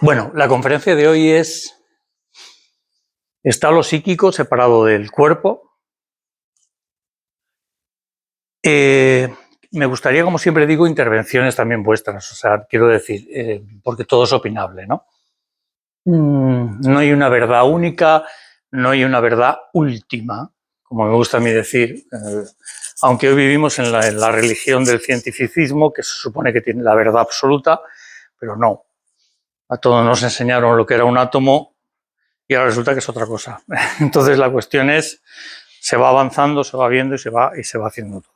Bueno, la conferencia de hoy ¿está lo psíquico separado del cuerpo? Me gustaría, como siempre digo, intervenciones también vuestras, o sea, quiero decir, porque todo es opinable, ¿no? No hay una verdad única, no hay una verdad última, como me gusta a mí decir, aunque hoy vivimos en la religión del cientificismo, que se supone que tiene la verdad absoluta, pero no. A todos nos enseñaron lo que era un átomo y ahora resulta que es otra cosa. Entonces la cuestión es, se va avanzando, se va viendo y se va haciendo todo.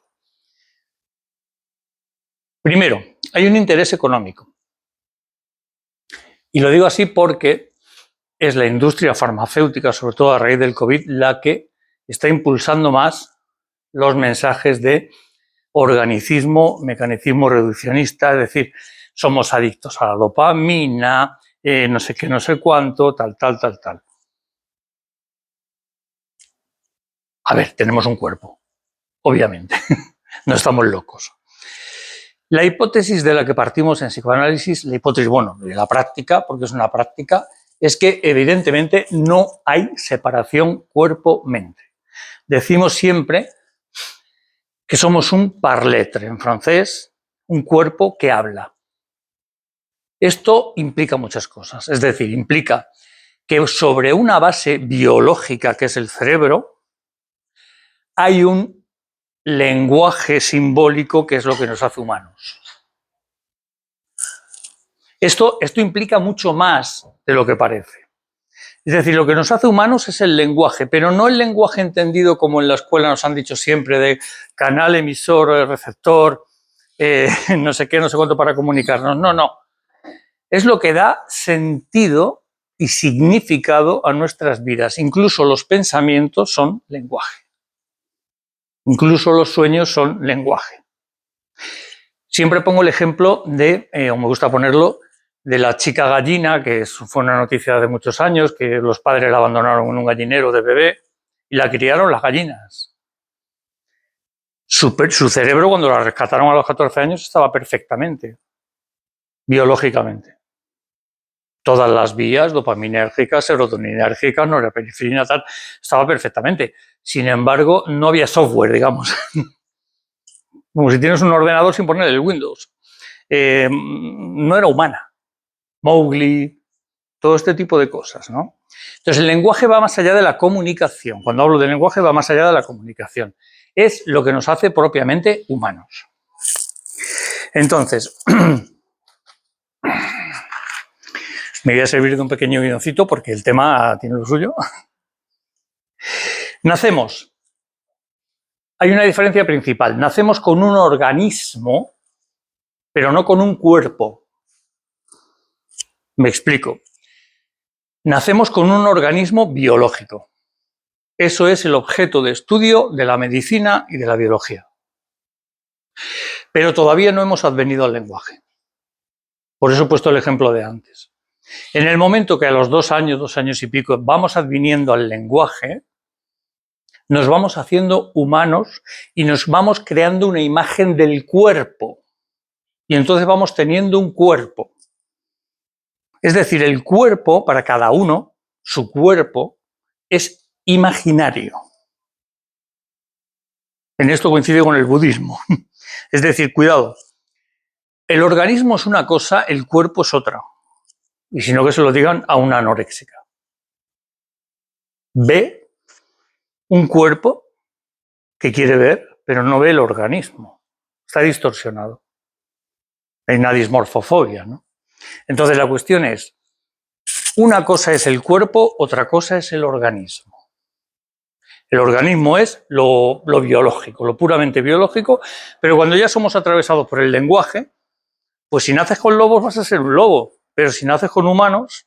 Primero, hay un interés económico. Y lo digo así porque es la industria farmacéutica, sobre todo a raíz del COVID, la que está impulsando más los mensajes de organicismo, mecanicismo reduccionista, es decir, somos adictos a la dopamina, no sé qué, no sé cuánto, tal. A ver, tenemos un cuerpo, obviamente, no estamos locos. La hipótesis de la que partimos en psicoanálisis, la hipótesis, bueno, de la práctica, porque es una práctica, es que evidentemente no hay separación cuerpo-mente. Decimos siempre que somos un parletre, en francés, un cuerpo que habla. Esto implica muchas cosas, es decir, implica que sobre una base biológica que es el cerebro, hay un lenguaje simbólico que es lo que nos hace humanos. Esto implica mucho más de lo que parece. Es decir, lo que nos hace humanos es el lenguaje, pero no el lenguaje entendido como en la escuela nos han dicho siempre de canal, emisor, receptor, no sé qué, no sé cuánto para comunicarnos. No. Es lo que da sentido y significado a nuestras vidas. Incluso los pensamientos son lenguaje. Incluso los sueños son lenguaje. Siempre pongo el ejemplo de, o me gusta ponerlo, de la chica gallina, que fue una noticia de muchos años, que los padres la abandonaron en un gallinero de bebé y la criaron las gallinas. Su cerebro, cuando la rescataron a los 14 años, estaba perfectamente, biológicamente. Todas las vías dopaminérgicas, serotoninérgicas, norepinefrina, tal, estaba perfectamente. Sin embargo, no había software, digamos. Como si tienes un ordenador sin poner el Windows. No era humana. Mowgli, todo este tipo de cosas, ¿no? Entonces, el lenguaje va más allá de la comunicación. Cuando hablo de lenguaje, va más allá de la comunicación. Es lo que nos hace propiamente humanos. Entonces, me voy a servir de un pequeño guioncito porque el tema tiene lo suyo. Nacemos. Hay una diferencia principal. Nacemos con un organismo, pero no con un cuerpo. Me explico. Nacemos con un organismo biológico. Eso es el objeto de estudio de la medicina y de la biología. Pero todavía no hemos advenido al lenguaje. Por eso he puesto el ejemplo de antes. En el momento que a los 2 años y pico, vamos adviniendo al lenguaje, nos vamos haciendo humanos y nos vamos creando una imagen del cuerpo. Y entonces vamos teniendo un cuerpo. Es decir, el cuerpo, para cada uno, su cuerpo, es imaginario. En esto coincide con el budismo. Es decir, cuidado, el organismo es una cosa, el cuerpo es otra. Y si no, que se lo digan a una anoréxica. Ve un cuerpo que quiere ver, pero no ve el organismo. Está distorsionado. Hay una dismorfofobia, ¿no? Entonces la cuestión es, una cosa es el cuerpo, otra cosa es el organismo. El organismo es lo biológico, lo puramente biológico, pero cuando ya somos atravesados por el lenguaje, pues si naces con lobos vas a ser un lobo, pero si naces con humanos,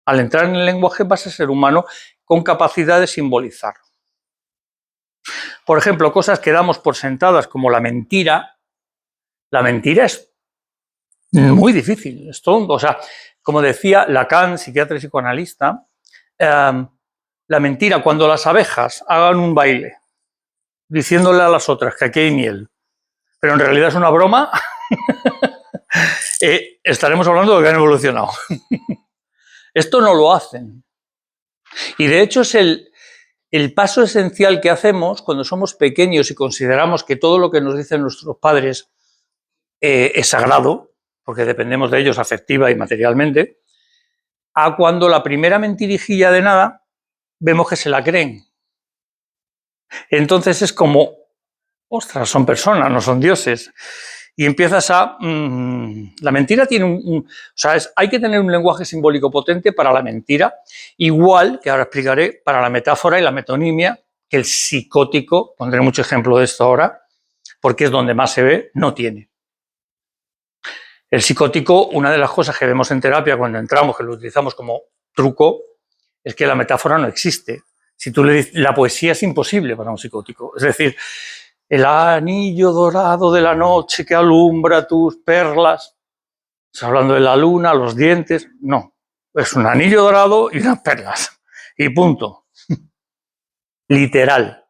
al entrar en el lenguaje vas a ser humano con capacidad de simbolizar. Por ejemplo, cosas que damos por sentadas como la mentira es muy difícil. O sea, como decía Lacan, psiquiatra y psicoanalista, la mentira, cuando las abejas hagan un baile diciéndole a las otras que aquí hay miel, pero en realidad es una broma, estaremos hablando de que han evolucionado. Esto no lo hacen. Y de hecho es el paso esencial que hacemos cuando somos pequeños y consideramos que todo lo que nos dicen nuestros padres es sagrado, porque dependemos de ellos afectiva y materialmente, a cuando la primera mentirijilla de nada vemos que se la creen. Entonces es como, ostras, son personas, no son dioses. Y empiezas a... la mentira tiene o sea, hay que tener un lenguaje simbólico potente para la mentira, igual que ahora explicaré para la metáfora y la metonimia, que el psicótico, pondré mucho ejemplo de esto ahora, porque es donde más se ve, no tiene. El psicótico, una de las cosas que vemos en terapia cuando entramos, que lo utilizamos como truco, es que la metáfora no existe. Si tú le dices, la poesía es imposible para un psicótico. Es decir, el anillo dorado de la noche que alumbra tus perlas. Estás hablando de la luna, los dientes. No, es un anillo dorado y unas perlas. Y punto. Literal.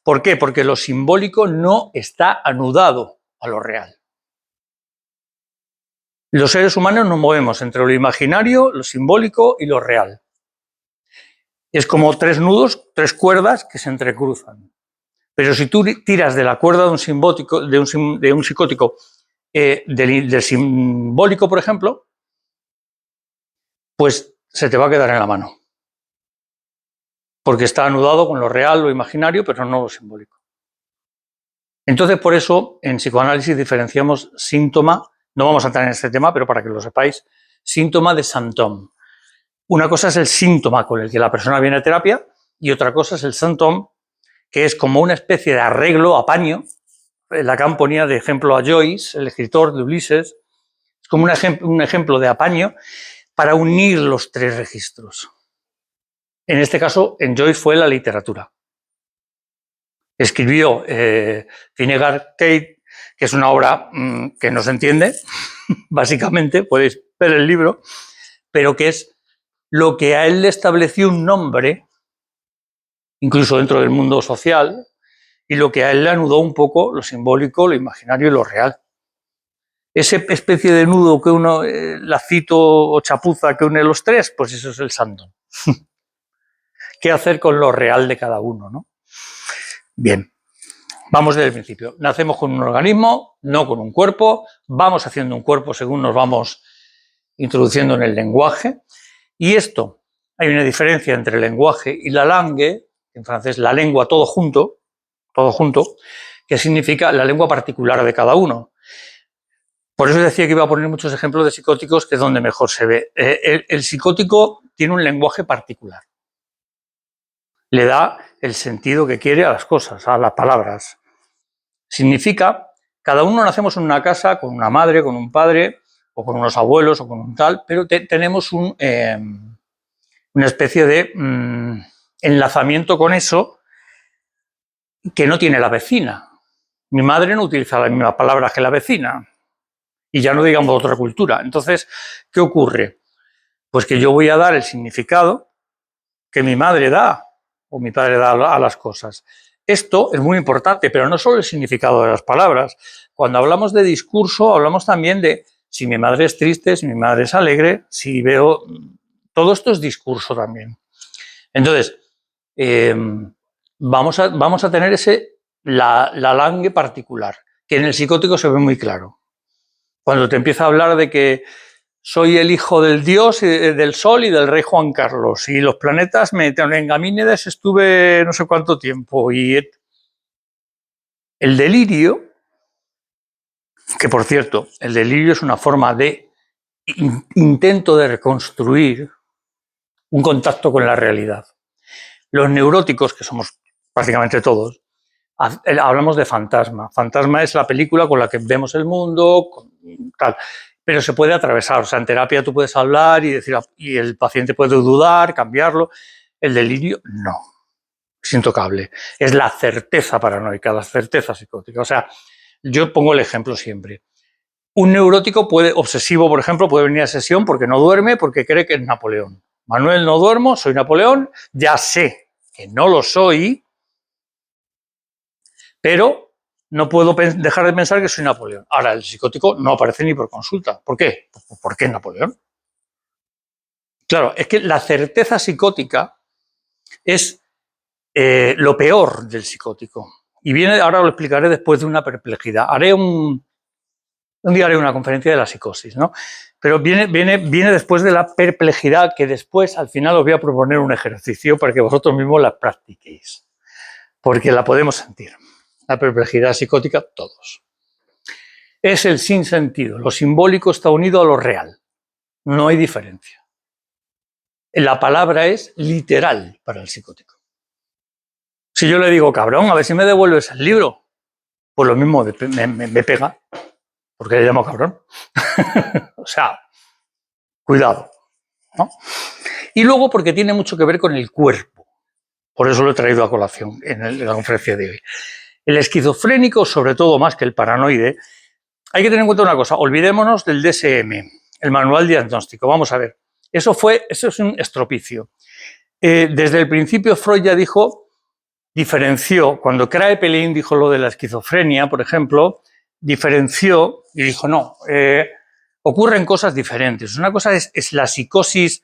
¿Por qué? Porque lo simbólico no está anudado a lo real. Los seres humanos nos movemos entre lo imaginario, lo simbólico y lo real. Es como tres nudos, tres cuerdas que se entrecruzan. Pero si tú tiras de la cuerda de un psicótico, del simbólico, por ejemplo, pues se te va a quedar en la mano. Porque está anudado con lo real, lo imaginario, pero no lo simbólico. Entonces, por eso, en psicoanálisis diferenciamos síntoma, no vamos a entrar en este tema, pero para que lo sepáis, síntoma de symptom. Una cosa es el síntoma con el que la persona viene a terapia y otra cosa es el symptom, que es como una especie de arreglo, apaño. Lacan ponía de ejemplo a Joyce, el escritor de Ulises, es como un ejemplo de apaño para unir los tres registros. En este caso, en Joyce fue la literatura. Escribió Vinegar Kate, que es una obra que no se entiende, básicamente, podéis ver el libro, pero que es lo que a él le estableció un nombre, incluso dentro del mundo social, y lo que a él le anudó un poco lo simbólico, lo imaginario y lo real. Esa especie de nudo que uno, lacito o chapuza que une los tres, pues eso es el sándalo. ¿Qué hacer con lo real de cada uno, ¿no? Bien, vamos desde el principio. Nacemos con un organismo, no con un cuerpo. Vamos haciendo un cuerpo según nos vamos introduciendo en el lenguaje. Y esto, hay una diferencia entre el lenguaje y la langue, en francés la lengua todo junto, que significa la lengua particular de cada uno. Por eso decía que iba a poner muchos ejemplos de psicóticos, que es donde mejor se ve. El psicótico tiene un lenguaje particular. Le da el sentido que quiere a las cosas, a las palabras. Significa, cada uno nacemos en una casa con una madre, con un padre, o con unos abuelos, o con un tal, pero tenemos una especie de enlazamiento con eso que no tiene la vecina. Mi madre no utiliza las mismas palabras que la vecina, y ya no digamos otra cultura. Entonces, ¿qué ocurre? Pues que yo voy a dar el significado que mi madre da o mi padre da a las cosas. Esto es muy importante, pero no solo el significado de las palabras. Cuando hablamos de discurso, hablamos también de si mi madre es triste, si mi madre es alegre, si veo... Todo esto es discurso también. Entonces, vamos a tener la langue particular, que en el psicótico se ve muy claro. Cuando te empieza a hablar de que soy el hijo del dios, del sol y del rey Juan Carlos, y los planetas en Gamínides estuve no sé cuánto tiempo, y el delirio, que por cierto, el delirio es una forma de intento de reconstruir un contacto con la realidad. Los neuróticos, que somos prácticamente todos, hablamos de fantasma. Fantasma es la película con la que vemos el mundo, tal. Pero se puede atravesar. O sea, en terapia tú puedes hablar y decir, y el paciente puede dudar, cambiarlo. El delirio, no. Es intocable. Es la certeza paranoica, la certeza psicótica. O sea, yo pongo el ejemplo siempre. Un neurótico obsesivo, por ejemplo, puede venir a sesión porque no duerme, porque cree que es Napoleón. Manuel, no duermo, soy Napoleón, ya sé que no lo soy, pero no puedo dejar de pensar que soy Napoleón. Ahora, el psicótico no aparece ni por consulta. ¿Por qué? ¿Por qué Napoleón? Claro, es que la certeza psicótica es lo peor del psicótico. Y viene, ahora lo explicaré después de una perplejidad. Un día haré una conferencia de la psicosis, ¿no? Pero viene después de la perplejidad, que después, al final, os voy a proponer un ejercicio para que vosotros mismos la practiquéis. Porque la podemos sentir. La perplejidad psicótica, todos. Es el sinsentido. Lo simbólico está unido a lo real. No hay diferencia. La palabra es literal para el psicótico. Si yo le digo, cabrón, a ver si me devuelves el libro, pues lo mismo me pega, porque le llamo cabrón. O sea, cuidado, ¿no? Y luego porque tiene mucho que ver con el cuerpo. Por eso lo he traído a colación en la conferencia de hoy. El esquizofrénico, sobre todo más que el paranoide, hay que tener en cuenta una cosa, olvidémonos del DSM, el manual diagnóstico. Vamos a ver, eso es un estropicio. Desde el principio Freud ya diferenció, cuando Kraepelin dijo lo de la esquizofrenia, por ejemplo, diferenció y dijo, no, ocurren cosas diferentes. Una cosa es la psicosis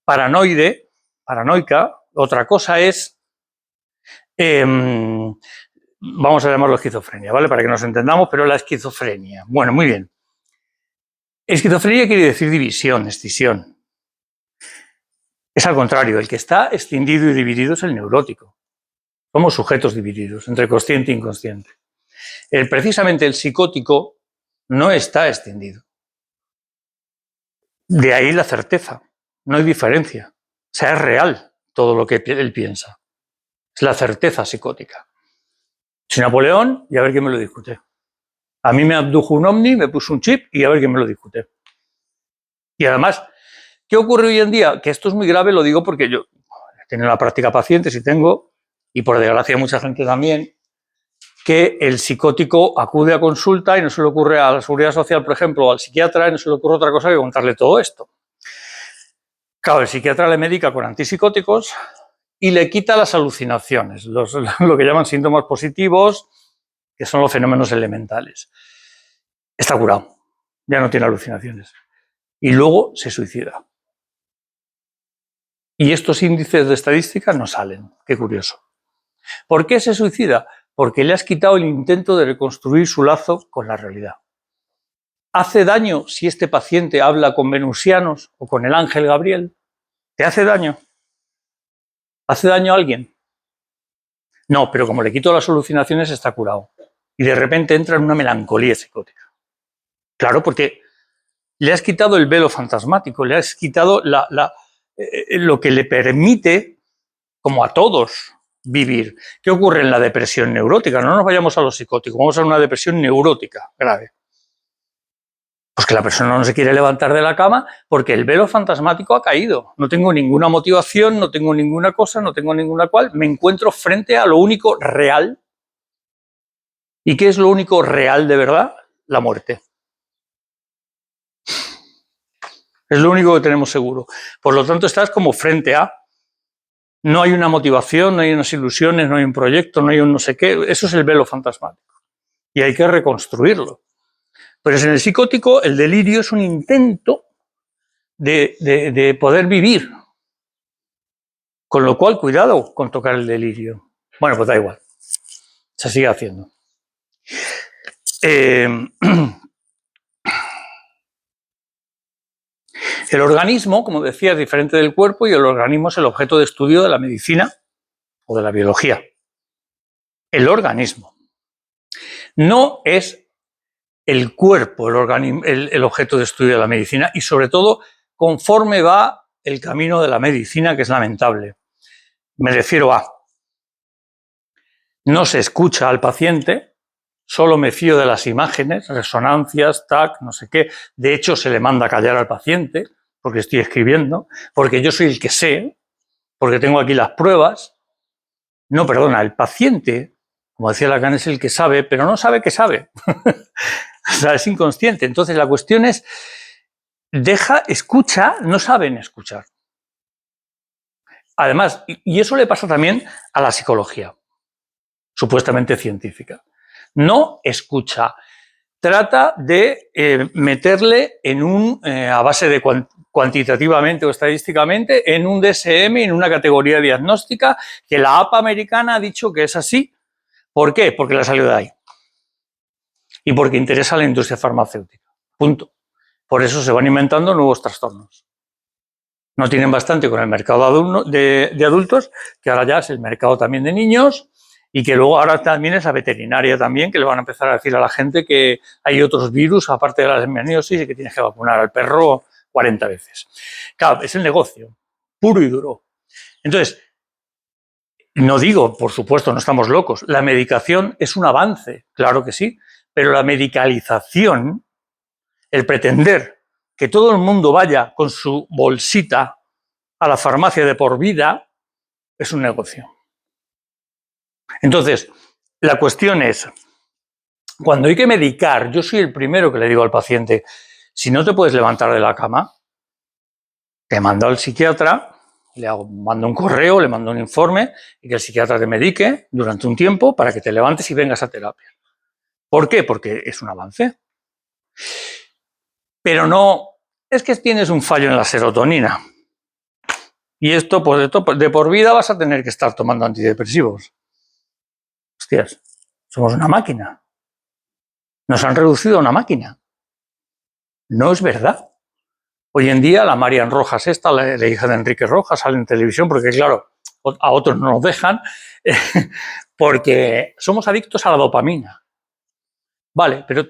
paranoica, otra cosa es, vamos a llamarlo esquizofrenia, ¿vale? Para que nos entendamos, pero la esquizofrenia. Bueno, muy bien. Esquizofrenia quiere decir división, escisión. Es al contrario, el que está escindido y dividido es el neurótico. Somos sujetos divididos entre consciente e inconsciente. Precisamente el psicótico no está escindido. De ahí la certeza. No hay diferencia. O sea, es real todo lo que él piensa. Es la certeza psicótica. Si Napoleón, y a ver quién me lo discute. A mí me abdujo un ovni, me puso un chip y a ver quién me lo discute. Y además, ¿qué ocurre hoy en día? Que esto es muy grave, lo digo porque yo he tenido la práctica pacientes y por desgracia mucha gente también, que el psicótico acude a consulta y no se le ocurre a la Seguridad Social, por ejemplo, o al psiquiatra, y no se le ocurre otra cosa que contarle todo esto. Claro, el psiquiatra le medica con antipsicóticos y le quita las alucinaciones, lo que llaman síntomas positivos, que son los fenómenos elementales. Está curado, ya no tiene alucinaciones. Y luego se suicida. Y estos índices de estadística no salen. Qué curioso. ¿Por qué se suicida? Porque le has quitado el intento de reconstruir su lazo con la realidad. ¿Hace daño si este paciente habla con venusianos o con el ángel Gabriel? ¿Te hace daño? ¿Hace daño a alguien? No, pero como le quito las alucinaciones está curado. Y de repente entra en una melancolía psicótica. Claro, porque le has quitado el velo fantasmático, le has quitado lo que le permite, como a todos, vivir. ¿Qué ocurre en la depresión neurótica? No nos vayamos a lo psicótico, vamos a una depresión neurótica grave. Pues que la persona no se quiere levantar de la cama porque el velo fantasmático ha caído. No tengo ninguna motivación, no tengo ninguna cosa, no tengo ninguna cual. Me encuentro frente a lo único real. ¿Y qué es lo único real de verdad? La muerte. Es lo único que tenemos seguro. Por lo tanto, estás como frente a... No hay una motivación, no hay unas ilusiones, no hay un proyecto, no hay un no sé qué. Eso es el velo fantasmático. Y hay que reconstruirlo. Pero en el psicótico, el delirio es un intento de poder vivir. Con lo cual, cuidado con tocar el delirio. Bueno, pues da igual. Se sigue haciendo. El organismo, como decía, es diferente del cuerpo y el organismo es el objeto de estudio de la medicina o de la biología. El organismo. No es el cuerpo el objeto de estudio de la medicina y sobre todo conforme va el camino de la medicina, que es lamentable. Me refiero a, no se escucha al paciente, solo me fío de las imágenes, resonancias, TAC, no sé qué. De hecho, se le manda a callar al paciente porque estoy escribiendo, porque yo soy el que sé, porque tengo aquí las pruebas. No, perdona, el paciente, como decía Lacan, es el que sabe, pero no sabe que sabe. O sea, es inconsciente. Entonces, la cuestión es, escucha, no saben escuchar. Además, y eso le pasa también a la psicología, supuestamente científica. No escucha. Trata de meterle a base de cuantitativamente o estadísticamente, en un DSM, en una categoría diagnóstica, que la APA americana ha dicho que es así. ¿Por qué? Porque la salió de ahí. Y porque interesa a la industria farmacéutica. Punto. Por eso se van inventando nuevos trastornos. No tienen bastante con el mercado de adultos, que ahora ya es el mercado también de niños, y que luego ahora también es la veterinaria también, que le van a empezar a decir a la gente que hay otros virus, aparte de la leishmaniasis, y que tienes que vacunar al perro 40 veces. Claro, es el negocio, puro y duro. Entonces, no digo, por supuesto, no estamos locos, la medicación es un avance, claro que sí, pero la medicalización, el pretender que todo el mundo vaya con su bolsita a la farmacia de por vida, es un negocio. Entonces, la cuestión es, cuando hay que medicar, yo soy el primero que le digo al paciente, si no te puedes levantar de la cama, te mando al psiquiatra, mando un correo, le mando un informe y que el psiquiatra te medique durante un tiempo para que te levantes y vengas a terapia. ¿Por qué? Porque es un avance. Pero no, es que tienes un fallo en la serotonina. Y esto, pues de por vida vas a tener que estar tomando antidepresivos. Hostias, somos una máquina. Nos han reducido a una máquina. No es verdad. Hoy en día la Marian Rojas la hija de Enrique Rojas, sale en televisión porque, claro, a otros no nos dejan, porque somos adictos a la dopamina. Vale, pero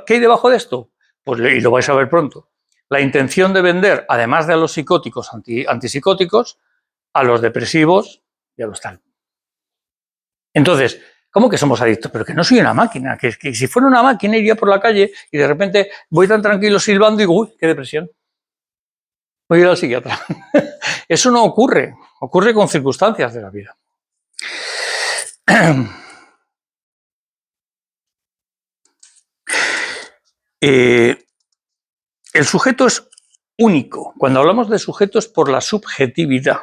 ¿qué hay debajo de esto? Pues y lo vais a ver pronto. La intención de vender, además de a los psicóticos, antipsicóticos, a los depresivos y a los tal. Entonces, ¿cómo que somos adictos? Pero que no soy una máquina, que si fuera una máquina iría por la calle y de repente voy tan tranquilo silbando y digo, uy, qué depresión. Voy a ir al psiquiatra. Eso no ocurre, ocurre con circunstancias de la vida. El sujeto es único. Cuando hablamos de sujeto es por la subjetividad.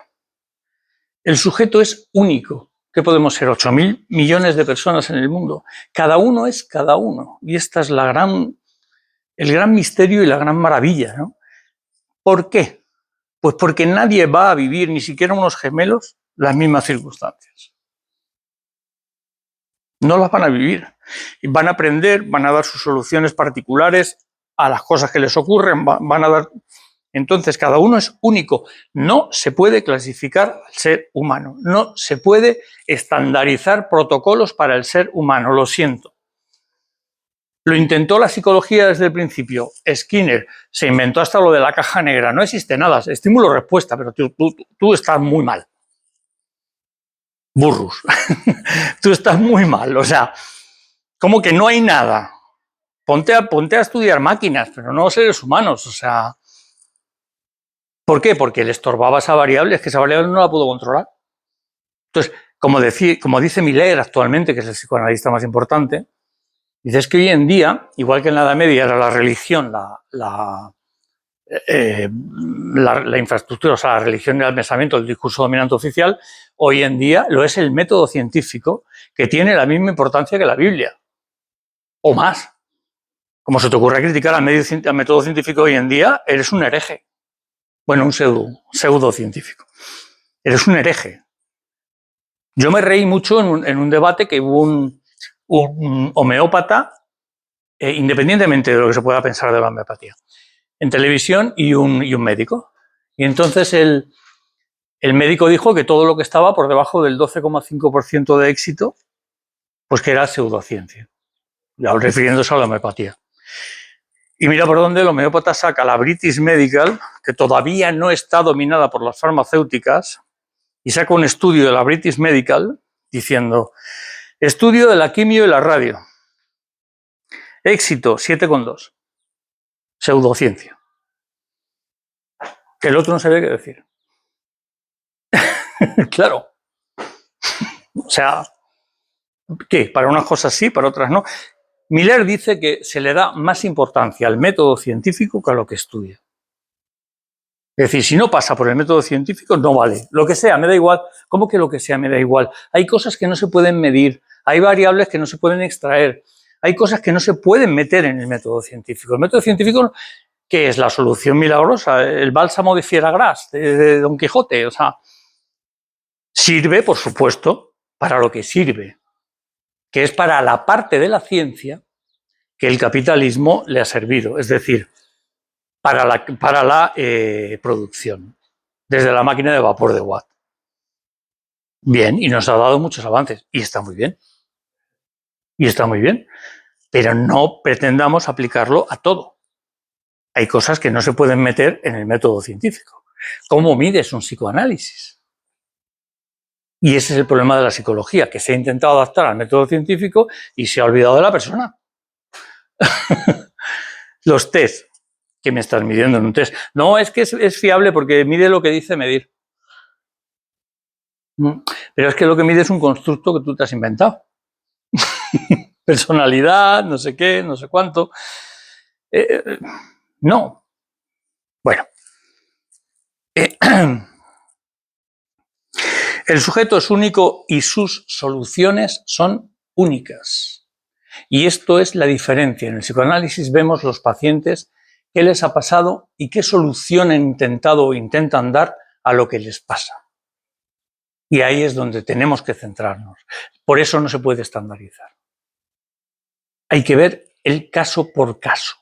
El sujeto es único. ¿Qué podemos ser? 8.000 millones de personas en el mundo. Cada uno es cada uno. Y esta es el gran misterio y la gran maravilla, ¿no? ¿Por qué? Pues porque nadie va a vivir, ni siquiera unos gemelos, las mismas circunstancias. No las van a vivir. Van a aprender, van a dar sus soluciones particulares a las cosas que les ocurren, van a dar. Entonces, cada uno es único. No se puede clasificar al ser humano. No se puede estandarizar protocolos para el ser humano. Lo siento. Lo intentó la psicología desde el principio. Skinner se inventó hasta lo de la caja negra. No existe nada. Estímulo-respuesta, pero tú estás muy mal. Burrus. Tú estás muy mal. O sea, como que no hay nada. Ponte a estudiar máquinas, pero no seres humanos. O sea, ¿por qué? Porque le estorbaba esa variable, es que esa variable no la pudo controlar. Entonces, como dice Miller actualmente, que es el psicoanalista más importante, dice es que hoy en día, igual que en la Edad Media era la religión, la infraestructura, o sea, la religión era el pensamiento, el discurso dominante oficial, hoy en día lo es el método científico, que tiene la misma importancia que la Biblia, o más. Como se te ocurre criticar al método científico hoy en día, eres un hereje. Bueno, un pseudocientífico. Eres un hereje. Yo me reí mucho en un debate que hubo un homeópata, independientemente de lo que se pueda pensar de la homeopatía, en televisión y un médico. Y entonces el médico dijo que todo lo que estaba por debajo del 12,5% de éxito, pues que era pseudociencia, ya refiriéndose a la homeopatía. Y mira por dónde el homeópata saca la British Medical, que todavía no está dominada por las farmacéuticas, y saca un estudio de la British Medical diciendo, estudio de la quimio y la radio. Éxito, 7,2. Pseudociencia. Que el otro no sabía qué decir. Claro. O sea, ¿qué? Para unas cosas sí, para otras no. Miller dice que se le da más importancia al método científico que a lo que estudia. Es decir, si no pasa por el método científico, no vale. Lo que sea, me da igual. ¿Cómo que lo que sea me da igual? Hay cosas que no se pueden medir, hay variables que no se pueden extraer, hay cosas que no se pueden meter en el método científico. El método científico, ¿qué es? La solución milagrosa, el bálsamo de Fieragrás, de Don Quijote, o sea, sirve, por supuesto, para lo que sirve, que es para la parte de la ciencia que el capitalismo le ha servido, es decir, para la producción, desde la máquina de vapor de Watt. Bien, y nos ha dado muchos avances, y está muy bien. Y está muy bien, pero no pretendamos aplicarlo a todo. Hay cosas que no se pueden meter en el método científico. ¿Cómo mides un psicoanálisis? Y ese es el problema de la psicología, que se ha intentado adaptar al método científico y se ha olvidado de la persona. Los test que me estás midiendo en un test. No, es que es fiable porque mide lo que dice medir. Pero es que lo que mide es un constructo que tú te has inventado. Personalidad, no sé qué, no sé cuánto. No. Bueno. El sujeto es único y sus soluciones son únicas. Y esto es la diferencia. En el psicoanálisis vemos los pacientes qué les ha pasado y qué solución han intentado o intentan dar a lo que les pasa. Y ahí es donde tenemos que centrarnos. Por eso no se puede estandarizar. Hay que ver el caso por caso.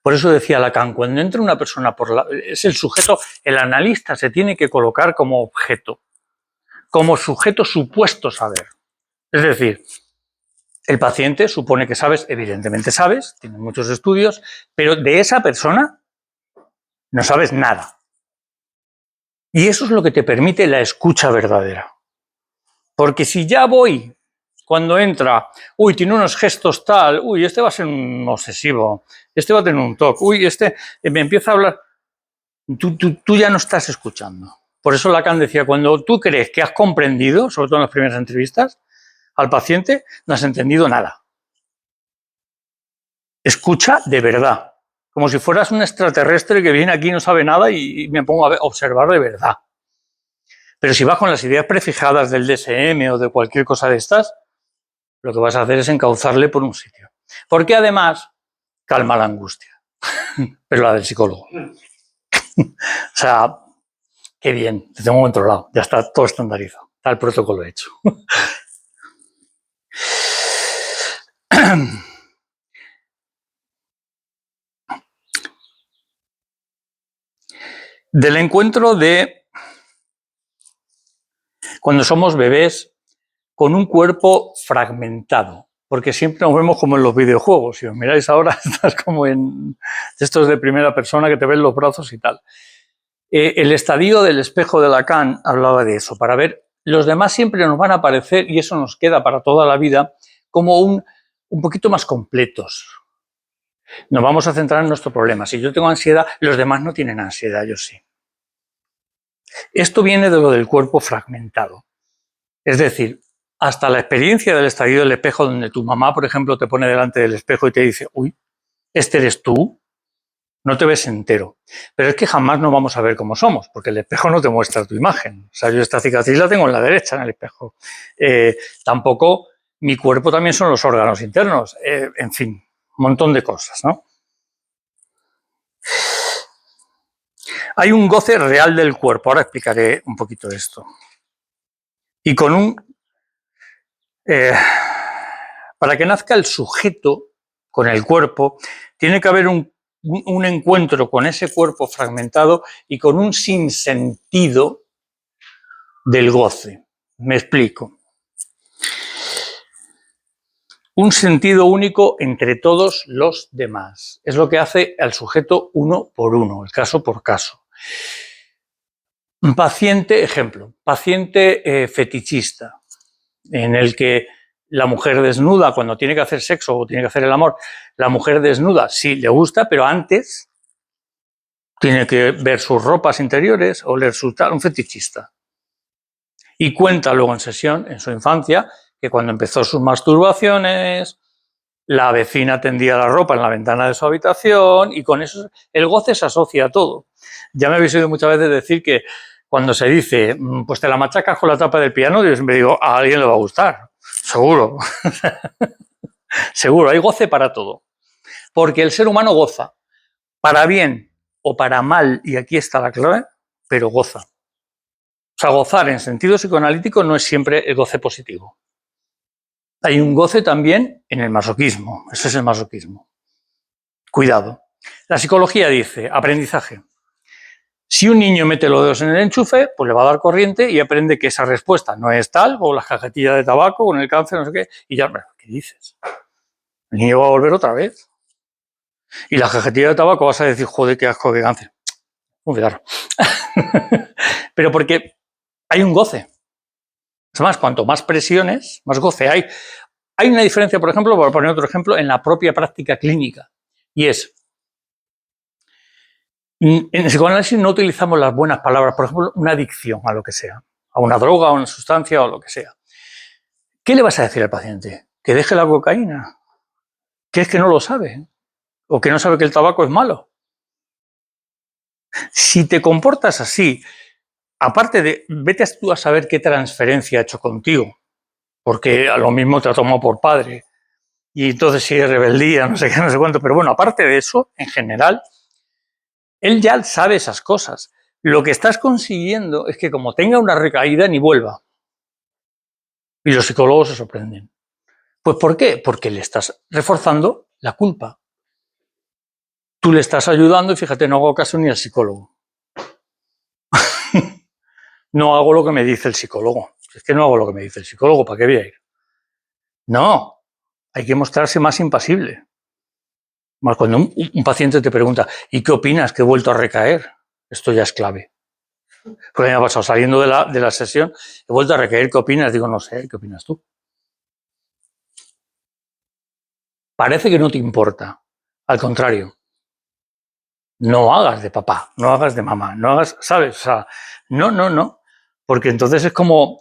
Por eso decía Lacan, cuando entra una persona es el sujeto, el analista se tiene que colocar como objeto, como sujeto supuesto saber. Es decir, el paciente supone que sabes, evidentemente sabes, tiene muchos estudios, pero de esa persona no sabes nada. Y eso es lo que te permite la escucha verdadera. Porque si ya voy, cuando entra, uy, tiene unos gestos tal, uy, este va a ser un obsesivo, este va a tener un TOC, uy, este me empieza a hablar, tú ya no estás escuchando. Por eso Lacan decía, cuando tú crees que has comprendido, sobre todo en las primeras entrevistas, al paciente, no has entendido nada. Escucha de verdad, como si fueras un extraterrestre que viene aquí y no sabe nada y me pongo a observar de verdad. Pero si vas con las ideas prefijadas del DSM o de cualquier cosa de estas, lo que vas a hacer es encauzarle por un sitio. Porque además calma la angustia, pero la del psicólogo. O sea, qué bien, te tengo controlado, ya está todo estandarizado, está el protocolo hecho. Del encuentro de cuando somos bebés con un cuerpo fragmentado, porque siempre nos vemos como en los videojuegos. Si os miráis ahora, estás como en estos de primera persona que te ven los brazos y tal. El estadio del espejo de Lacan hablaba de eso, para ver, los demás siempre nos van a parecer, y eso nos queda para toda la vida, como un poquito más completos. Nos vamos a centrar en nuestro problema. Si yo tengo ansiedad, los demás no tienen ansiedad, yo sí. Esto viene de lo del cuerpo fragmentado. Es decir, hasta la experiencia del estadio del espejo, donde tu mamá, por ejemplo, te pone delante del espejo y te dice, uy, ¿este eres tú? No te ves entero. Pero es que jamás nos vamos a ver cómo somos, porque el espejo no te muestra tu imagen. O sea, yo esta cicatriz la tengo en la derecha, en el espejo. Tampoco mi cuerpo también son los órganos internos. En fin, un montón de cosas, ¿no? Hay un goce real del cuerpo. Ahora explicaré un poquito esto. Y con para que nazca el sujeto con el cuerpo, tiene que haber un encuentro con ese cuerpo fragmentado y con un sinsentido del goce. Me explico. Un sentido único entre todos los demás. Es lo que hace al sujeto uno por uno, el caso por caso. Un paciente, ejemplo, paciente fetichista, en el que la mujer desnuda, cuando tiene que hacer sexo o tiene que hacer el amor, la mujer desnuda sí le gusta, pero antes tiene que ver sus ropas interiores, oler su tal, un fetichista. Y cuenta luego en sesión, en su infancia, que cuando empezó sus masturbaciones, la vecina tendía la ropa en la ventana de su habitación y con eso el goce se asocia a todo. Ya me habéis oído muchas veces decir que cuando se dice, pues te la machacas con la tapa del piano, yo siempre digo, a alguien le va a gustar. seguro. Seguro, hay goce para todo. Porque el ser humano goza, para bien o para mal, y aquí está la clave, pero goza. O sea, gozar en sentido psicoanalítico no es siempre el goce positivo. Hay un goce también en el masoquismo, ese es el masoquismo. Cuidado. La psicología dice, aprendizaje. Si un niño mete los dedos en el enchufe, pues le va a dar corriente y aprende que esa respuesta no es tal, o la cajetilla de tabaco, o en el cáncer, no sé qué, y ya, ¿qué dices? El niño va a volver otra vez. Y la cajetilla de tabaco vas a decir, joder, qué asco, qué cáncer. Cuidado. Pero porque hay un goce. Es más, cuanto más presiones, más goce hay. Hay una diferencia, por ejemplo, por poner otro ejemplo, en la propia práctica clínica. Y es, en el psicoanálisis no utilizamos las buenas palabras, por ejemplo, una adicción a lo que sea, a una droga, a una sustancia o lo que sea. ¿Qué le vas a decir al paciente? ¿Que deje la cocaína? ¿Que es que no lo sabe? ¿O que no sabe que el tabaco es malo? Si te comportas así, aparte de, vete tú a saber qué transferencia ha hecho contigo, porque a lo mismo te ha tomado por padre, y entonces si es rebeldía, no sé qué, no sé cuánto, pero bueno, aparte de eso, en general, él ya sabe esas cosas. Lo que estás consiguiendo es que como tenga una recaída, ni vuelva. Y los psicólogos se sorprenden. Pues ¿por qué? Porque le estás reforzando la culpa. Tú le estás ayudando y fíjate, no hago caso ni al psicólogo. No hago lo que me dice el psicólogo. Es que no hago lo que me dice el psicólogo, ¿para qué voy a ir? No, hay que mostrarse más impasible. Más cuando un paciente te pregunta, ¿y qué opinas que he vuelto a recaer? Esto ya es clave. Porque me ha pasado saliendo de la sesión, he vuelto a recaer, ¿qué opinas? Digo, no sé, ¿qué opinas tú? Parece que no te importa. Al contrario, no hagas de papá, no hagas de mamá, no hagas, ¿sabes? O sea, no. Porque entonces es como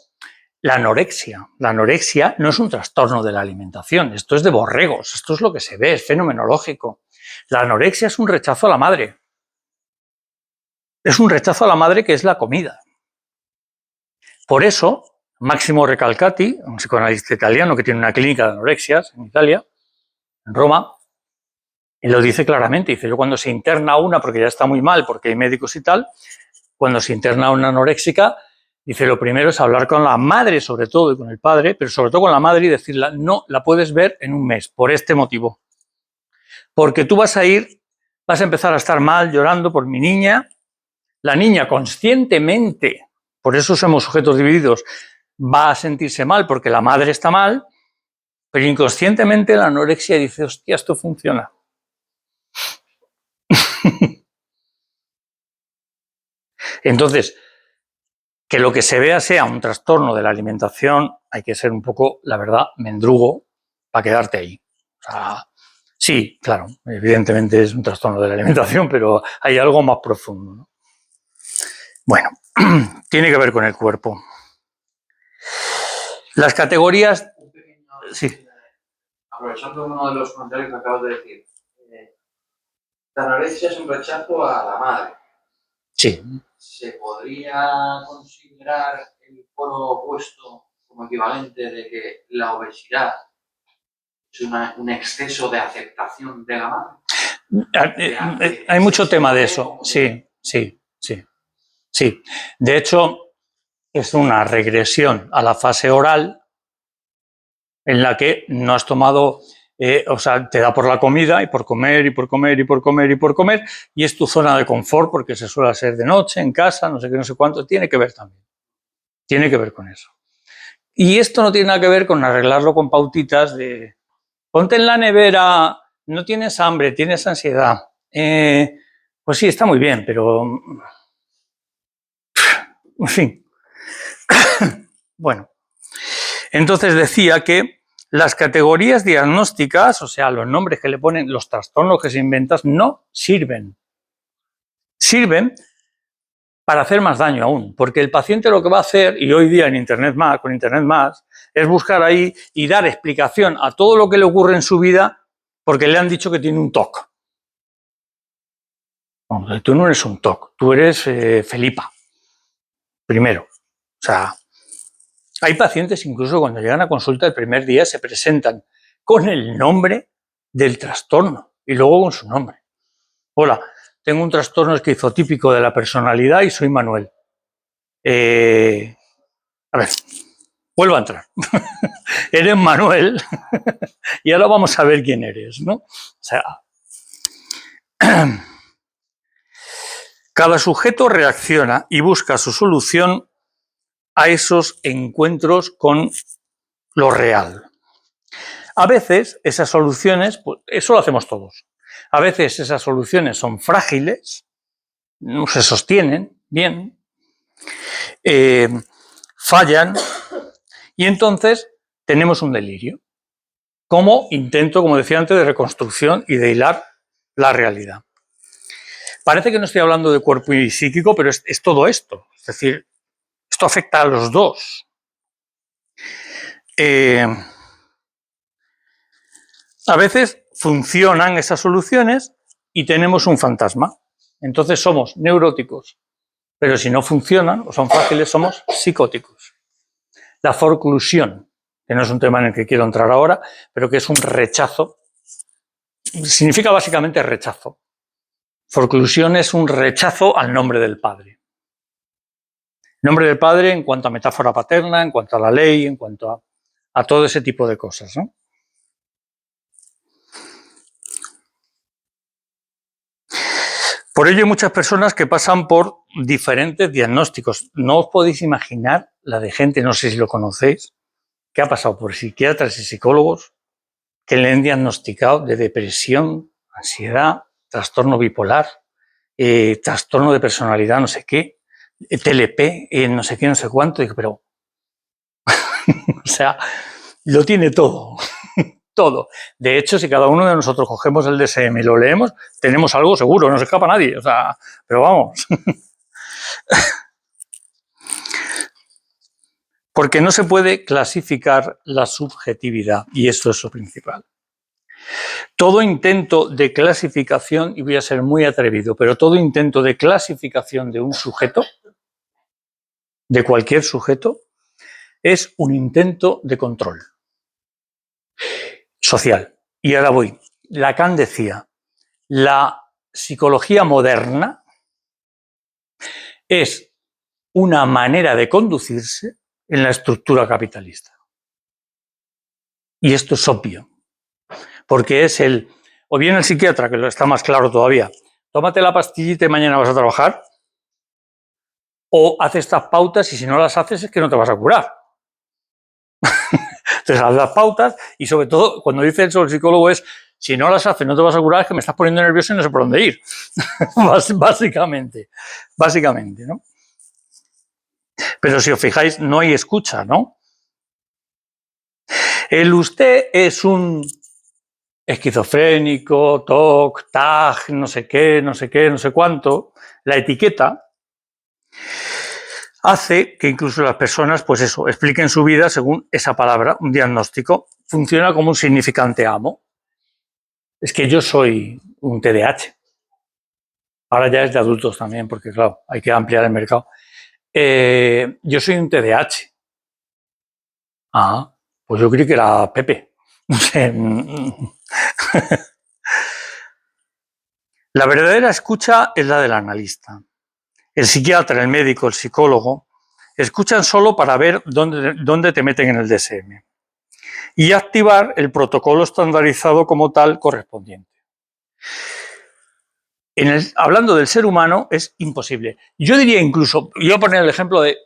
la anorexia. La anorexia no es un trastorno de la alimentación, esto es de borregos, esto es lo que se ve, es fenomenológico. La anorexia es un rechazo a la madre. Es un rechazo a la madre que es la comida. Por eso, Máximo Recalcati, un psicoanalista italiano que tiene una clínica de anorexias en Italia, en Roma, él lo dice claramente, dice, yo cuando se interna una, porque ya está muy mal, porque hay médicos y tal, cuando se interna una anoréxica, dice, lo primero es hablar con la madre, sobre todo, y con el padre, pero sobre todo con la madre y decirle, no, la puedes ver en un mes, por este motivo. Porque tú vas a empezar a estar mal, llorando por mi niña, la niña conscientemente, por eso somos sujetos divididos, va a sentirse mal porque la madre está mal, pero inconscientemente la anorexia dice, hostia, esto funciona. Entonces, que lo que se vea sea un trastorno de la alimentación, hay que ser un poco, la verdad, mendrugo para quedarte ahí. O sea, sí, claro, evidentemente es un trastorno de la alimentación, pero hay algo más profundo, ¿no? Bueno, tiene que ver con el cuerpo. Las categorías... Sí. Aprovechando uno de los comentarios que acabas de decir, la anorexia es un rechazo a la madre. Sí. ¿Se podría considerar el polo opuesto como equivalente de que la obesidad es un exceso de aceptación de la madre? Hay mucho tema de eso. Sí. De hecho, es una regresión a la fase oral en la que no has tomado, o sea, te da por la comida y por comer y por comer y por comer y por comer, y es tu zona de confort porque se suele hacer de noche, en casa, no sé qué, no sé cuánto, tiene que ver también. Tiene que ver con eso. Y esto no tiene nada que ver con arreglarlo con pautitas de ponte en la nevera, no tienes hambre, tienes ansiedad. Pues sí, está muy bien, pero en fin. Bueno, entonces decía que las categorías diagnósticas, o sea, los nombres que le ponen, los trastornos que se inventan, no sirven. Sirven para hacer más daño aún, porque el paciente lo que va a hacer, y hoy día en Internet más, con Internet más, es buscar ahí y dar explicación a todo lo que le ocurre en su vida porque le han dicho que tiene un TOC. Bueno, tú no eres un TOC, tú eres Felipa, primero. O sea, Hay pacientes incluso cuando llegan a consulta el primer día se presentan con el nombre del trastorno y luego con su nombre. Hola, tengo un trastorno esquizotípico de la personalidad y soy Manuel. A ver, vuelvo a entrar. Eres Manuel y ahora vamos a ver quién eres, ¿no? O sea, cada sujeto reacciona y busca su solución a esos encuentros con lo real. A veces esas soluciones, pues eso lo hacemos todos, a veces esas soluciones son frágiles, no se sostienen bien, fallan y entonces tenemos un delirio como intento, como decía antes, de reconstrucción y de hilar la realidad. Parece que no estoy hablando de cuerpo y psíquico, pero es todo esto. Es decir, esto afecta a los dos. A veces funcionan esas soluciones y tenemos un fantasma. Entonces somos neuróticos, pero si no funcionan o son frágiles, somos psicóticos. La forclusión, que no es un tema en el que quiero entrar ahora, pero que es un rechazo, significa básicamente rechazo. Forclusión es un rechazo al nombre del padre. Nombre del padre en cuanto a metáfora paterna, en cuanto a la ley, en cuanto a todo ese tipo de cosas, ¿no? Por ello hay muchas personas que pasan por diferentes diagnósticos. No os podéis imaginar la de gente, no sé si lo conocéis, que ha pasado por psiquiatras y psicólogos que le han diagnosticado de depresión, ansiedad, trastorno bipolar, trastorno de personalidad, no sé qué, TLP, no sé qué, no sé cuánto. Digo, pero, o sea, lo tiene todo. Todo. De hecho, si cada uno de nosotros cogemos el DSM y lo leemos, tenemos algo seguro, no se escapa nadie. O sea, pero vamos. Porque no se puede clasificar la subjetividad, y eso es lo principal. Todo intento de clasificación, y voy a ser muy atrevido, pero todo intento de clasificación de un sujeto, de cualquier sujeto, es un intento de control social. Y ahora voy. Lacan decía, la psicología moderna es una manera de conducirse en la estructura capitalista. Y esto es obvio, porque es o bien el psiquiatra, que lo está más claro todavía, tómate la pastillita y mañana vas a trabajar, o haz estas pautas y si no las haces es que no te vas a curar. Entonces haz las pautas y sobre todo cuando dice eso el psicólogo es, si no las haces no te vas a curar, es que me estás poniendo nervioso y no sé por dónde ir. Básicamente, ¿no? Pero si os fijáis, no hay escucha, ¿no? El usted es un esquizofrénico, TOC, TAG, no sé qué, no sé cuánto. La etiqueta hace que incluso las personas, pues eso, expliquen su vida según esa palabra, un diagnóstico. Funciona como un significante amo. Es que yo soy un TDAH. Ahora ya es de adultos también, porque claro, hay que ampliar el mercado. Yo soy un TDAH. Ah, pues yo creí que era Pepe. No sé. La verdadera escucha es la del analista. El psiquiatra, el médico, el psicólogo, escuchan solo para ver dónde te meten en el DSM y activar el protocolo estandarizado como tal correspondiente. Hablando del ser humano, es imposible. Yo diría incluso, yo voy a poner el ejemplo de,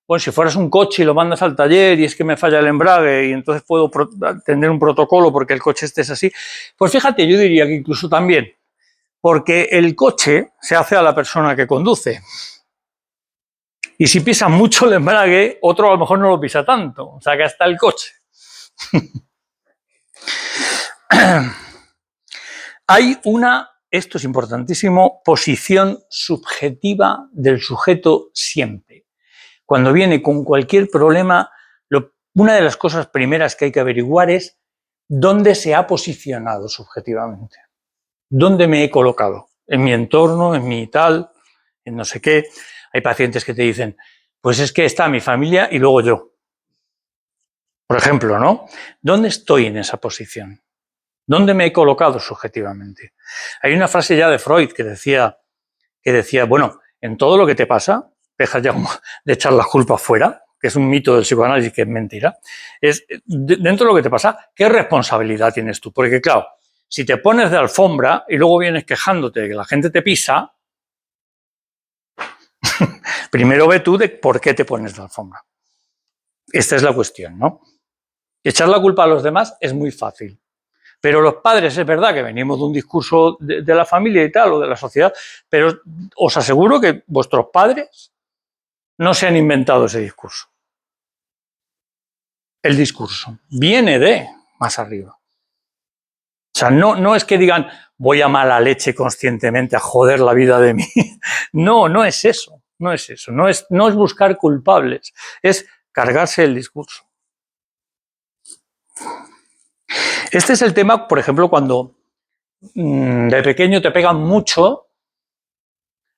bueno, si fueras un coche y lo mandas al taller y es que me falla el embrague y entonces puedo tener un protocolo porque el coche es así, pues fíjate, yo diría que incluso también, porque el coche se hace a la persona que conduce. Y si pisa mucho el embrague, otro a lo mejor no lo pisa tanto. O sea que hasta el coche. Hay esto es importantísimo, posición subjetiva del sujeto siempre. Cuando viene con cualquier problema, una de las cosas primeras que hay que averiguar es dónde se ha posicionado subjetivamente. ¿Dónde me he colocado? En mi entorno, en mi tal, en no sé qué. Hay pacientes que te dicen, pues es que está mi familia y luego yo. Por ejemplo, ¿no? ¿Dónde estoy en esa posición? ¿Dónde me he colocado subjetivamente? Hay una frase ya de Freud que decía, bueno, en todo lo que te pasa, deja ya de echar las culpas fuera, que es un mito del psicoanálisis que es mentira, es dentro de lo que te pasa, ¿qué responsabilidad tienes tú? Porque claro, si te pones de alfombra y luego vienes quejándote de que la gente te pisa, primero ve tú de por qué te pones de alfombra. Esta es la cuestión, ¿no? Echar la culpa a los demás es muy fácil. Pero los padres, es verdad que venimos de un discurso de la familia y tal, o de la sociedad, pero os aseguro que vuestros padres no se han inventado ese discurso. El discurso viene de más arriba. O sea, no es que digan voy a mala leche conscientemente a joder la vida de mí. No es eso. No es eso. No es buscar culpables. Es cargarse el discurso. Este es el tema, por ejemplo, cuando de pequeño te pegan mucho.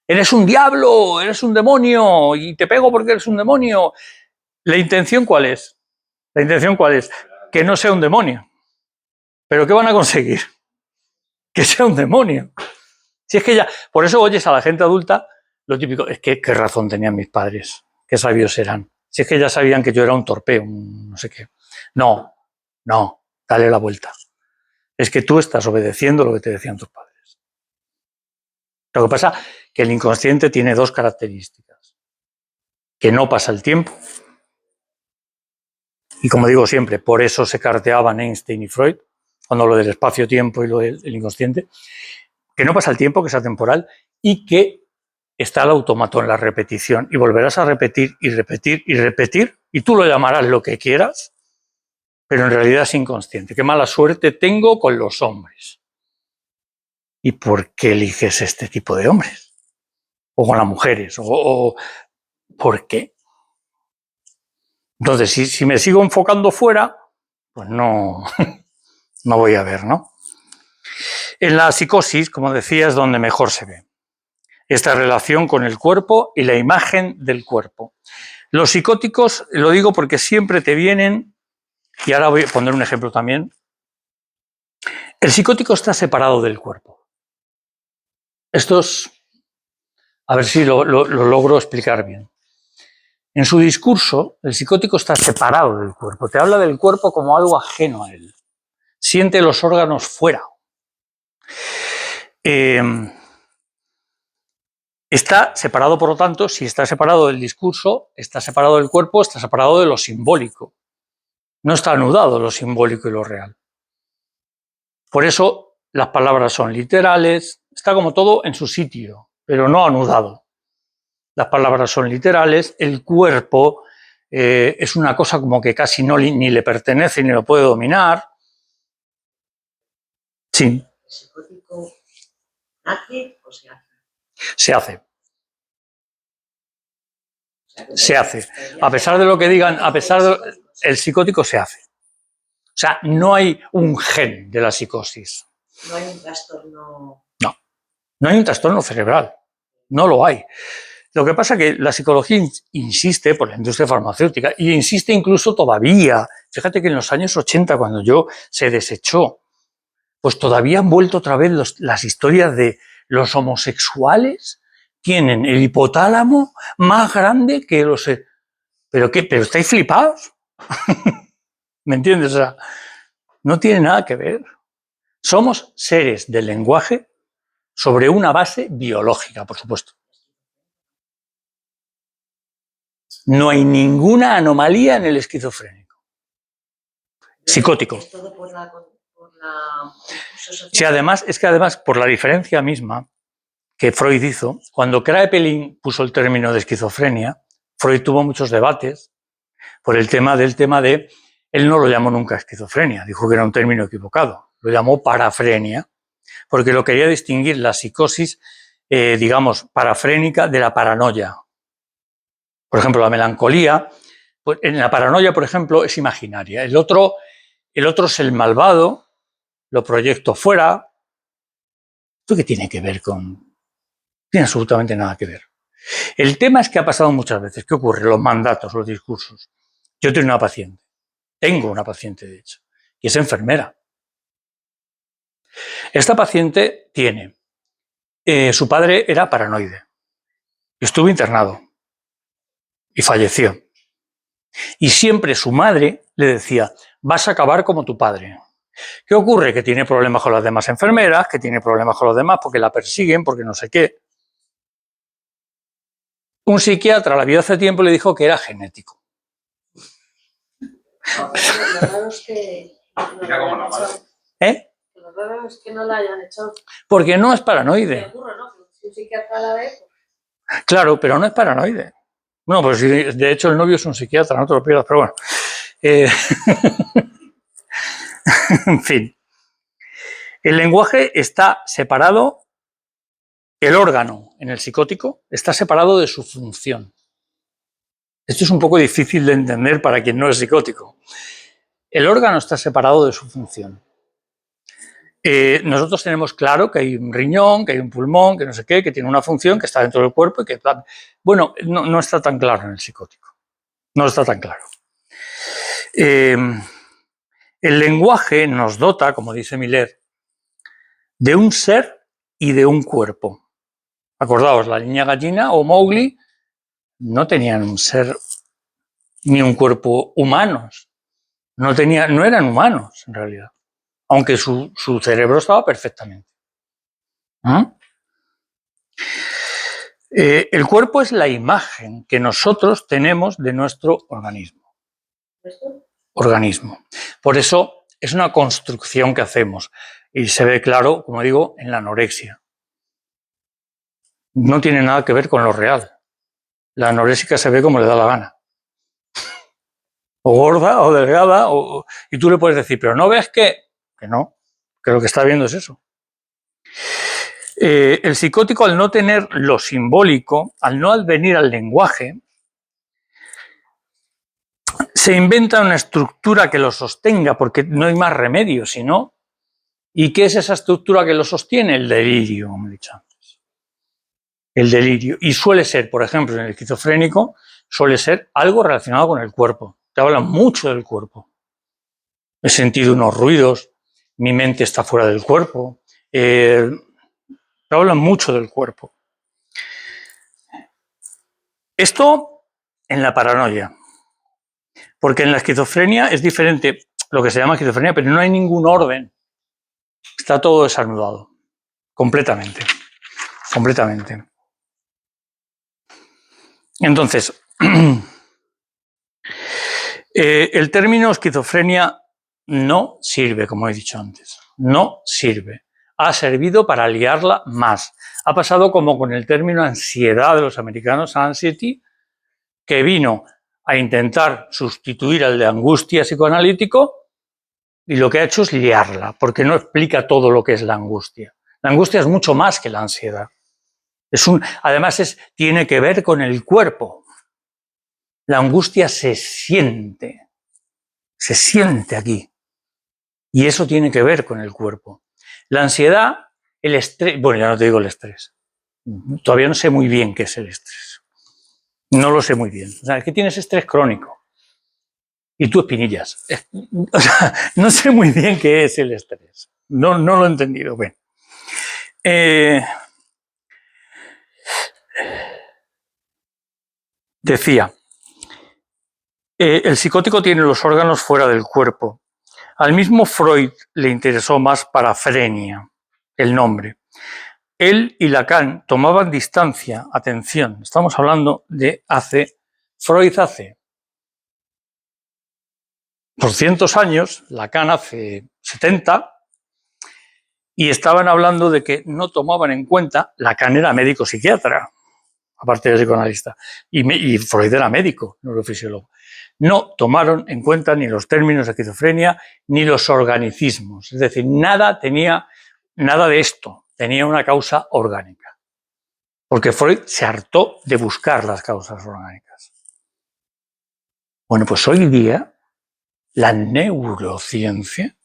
Eres un diablo, eres un demonio y te pego porque eres un demonio. ¿La intención cuál es? ¿La intención cuál es? Que no sea un demonio. ¿Pero qué van a conseguir? Que sea un demonio. Si es que ya, por eso oyes a la gente adulta, lo típico, es que qué razón tenían mis padres, qué sabios eran. Si es que ya sabían que yo era un torpe, un no sé qué. No, dale la vuelta. Es que tú estás obedeciendo lo que te decían tus padres. Lo que pasa es que el inconsciente tiene dos características. Que no pasa el tiempo. Y como digo siempre, por eso se carteaban Einstein y Freud, cuando lo del espacio-tiempo y lo del inconsciente. Que no pasa el tiempo, que es atemporal, y que está el automato en la repetición. Y volverás a repetir y repetir y repetir, y tú lo llamarás lo que quieras, pero en realidad es inconsciente. Qué mala suerte tengo con los hombres. ¿Y por qué eliges este tipo de hombres? O con las mujeres. O ¿por qué? Entonces, si me sigo enfocando fuera, pues no voy a ver, ¿no? En la psicosis, como decía, es donde mejor se ve esta relación con el cuerpo y la imagen del cuerpo. Los psicóticos, lo digo porque siempre te vienen, y ahora voy a poner un ejemplo también, el psicótico está separado del cuerpo. Esto es, a ver si lo logro explicar bien. En su discurso, el psicótico está separado del cuerpo, te habla del cuerpo como algo ajeno a él, siente los órganos fuera. Está separado, por lo tanto, si está separado del discurso, está separado del cuerpo, está separado de lo simbólico. No está anudado lo simbólico y lo real. Por eso las palabras son literales, está como todo en su sitio, pero no anudado. Las palabras son literales, el cuerpo es una cosa como que casi ni le pertenece ni lo puede dominar. Sí. ¿El psicótico nace o se hace? Se hace. O sea, Se hace. A pesar de lo que digan, el psicótico se hace. O sea, no hay un gen de la psicosis. No hay un trastorno. No hay un trastorno cerebral. No lo hay. Lo que pasa es que la psicología insiste, por la industria farmacéutica, y insiste incluso todavía. Fíjate que en los años 80, cuando se desechó, pues todavía han vuelto otra vez las historias de los homosexuales tienen el hipotálamo más grande que los... ¿Pero qué? ¿Pero estáis flipados? ¿Me entiendes? O sea, no tiene nada que ver. Somos seres del lenguaje sobre una base biológica, por supuesto. No hay ninguna anomalía en el esquizofrénico. Psicótico. Es todo por la Sí, además, por la diferencia misma que Freud hizo, cuando Kraepelin puso el término de esquizofrenia, Freud tuvo muchos debates por el tema de, él no lo llamó nunca esquizofrenia, dijo que era un término equivocado, lo llamó parafrenia, porque lo quería distinguir la psicosis, digamos, parafrénica de la paranoia. Por ejemplo, la melancolía, pues en la paranoia, por ejemplo, es imaginaria. El otro es el malvado, lo proyecto fuera. ¿Esto qué tiene que ver con...? No tiene absolutamente nada que ver. El tema es que ha pasado muchas veces. ¿Qué ocurre? Los mandatos, los discursos. Yo tengo una paciente tengo una paciente de hecho, y es enfermera. Esta paciente tiene, su padre era paranoide, estuvo internado y falleció. Y siempre su madre le decía, vas a acabar como tu padre. ¿Qué ocurre? Que tiene problemas con las demás enfermeras, que tiene problemas con los demás porque la persiguen, porque no sé qué. Un psiquiatra la vio hace tiempo y le dijo que era genético. Lo raro es que no Mira cómo lo no hayan vale. hecho. ¿Eh? Lo raro es que no lo hayan hecho. Porque no es Me paranoide. ocurre, ¿no? Si un psiquiatra la ve, pues, Claro, pero no es paranoide. Bueno, pues de hecho el novio es un psiquiatra, no te lo pierdas, pero bueno. En fin. El lenguaje está separado, el órgano en el psicótico está separado de su función. Esto es un poco difícil de entender para quien no es psicótico. El órgano está separado de su función. Nosotros tenemos claro que hay un riñón, que hay un pulmón, que no sé qué, que tiene una función, que está dentro del cuerpo y que... Bueno, no está tan claro en el psicótico. No está tan claro. El lenguaje nos dota, como dice Miller, de un ser y de un cuerpo. Acordaos, la niña gallina o Mowgli no tenían un ser ni un cuerpo humanos. No eran humanos, en realidad. Aunque su cerebro estaba perfectamente. ¿Ah? El cuerpo es la imagen que nosotros tenemos de nuestro organismo. Por eso es una construcción que hacemos y se ve claro, como digo, en la anorexia. No tiene nada que ver con lo real. La anoréxica se ve como le da la gana. O gorda o delgada, y tú le puedes decir, pero no ves que no, que lo que está viendo es eso. El psicótico, al no tener lo simbólico, al no advenir al lenguaje, se inventa una estructura que lo sostenga, porque no hay más remedio, sino. ¿Y qué es esa estructura que lo sostiene? El delirio, como he dicho antes. El delirio. Y suele ser, por ejemplo, en el esquizofrénico, suele ser algo relacionado con el cuerpo. Te hablan mucho del cuerpo. He sentido unos ruidos, mi mente está fuera del cuerpo. Te hablan mucho del cuerpo. Esto en la paranoia. Porque en la esquizofrenia es diferente lo que se llama esquizofrenia, pero no hay ningún orden. Está todo desanudado. Completamente. Completamente. Entonces, el término esquizofrenia no sirve, como he dicho antes. No sirve. Ha servido para liarla más. Ha pasado como con el término ansiedad de los americanos, anxiety, que vino a intentar sustituir al de angustia psicoanalítico y lo que ha hecho es liarla, porque no explica todo lo que es la angustia. La angustia es mucho más que la ansiedad. Además, tiene que ver con el cuerpo. La angustia se siente aquí. Y eso tiene que ver con el cuerpo. La ansiedad, el estrés, bueno, ya no te digo el estrés. Todavía no sé muy bien qué es el estrés. No lo sé muy bien. O sea, es que tienes estrés crónico. Y tú espinillas. O sea, no sé muy bien qué es el estrés. No lo he entendido. Bueno. Decía, el psicótico tiene los órganos fuera del cuerpo. Al mismo Freud le interesó más parafrenia, el nombre. Él y Lacan tomaban distancia, atención, estamos hablando de Freud hace 200 años, Lacan hace 70, y estaban hablando de que no tomaban en cuenta, Lacan era médico psiquiatra, aparte de psicoanalista, y Freud era médico, neurofisiólogo. No tomaron en cuenta ni los términos de esquizofrenia ni los organicismos, es decir, nada de esto tenía una causa orgánica, porque Freud se hartó de buscar las causas orgánicas. Bueno, pues hoy día la neurociencia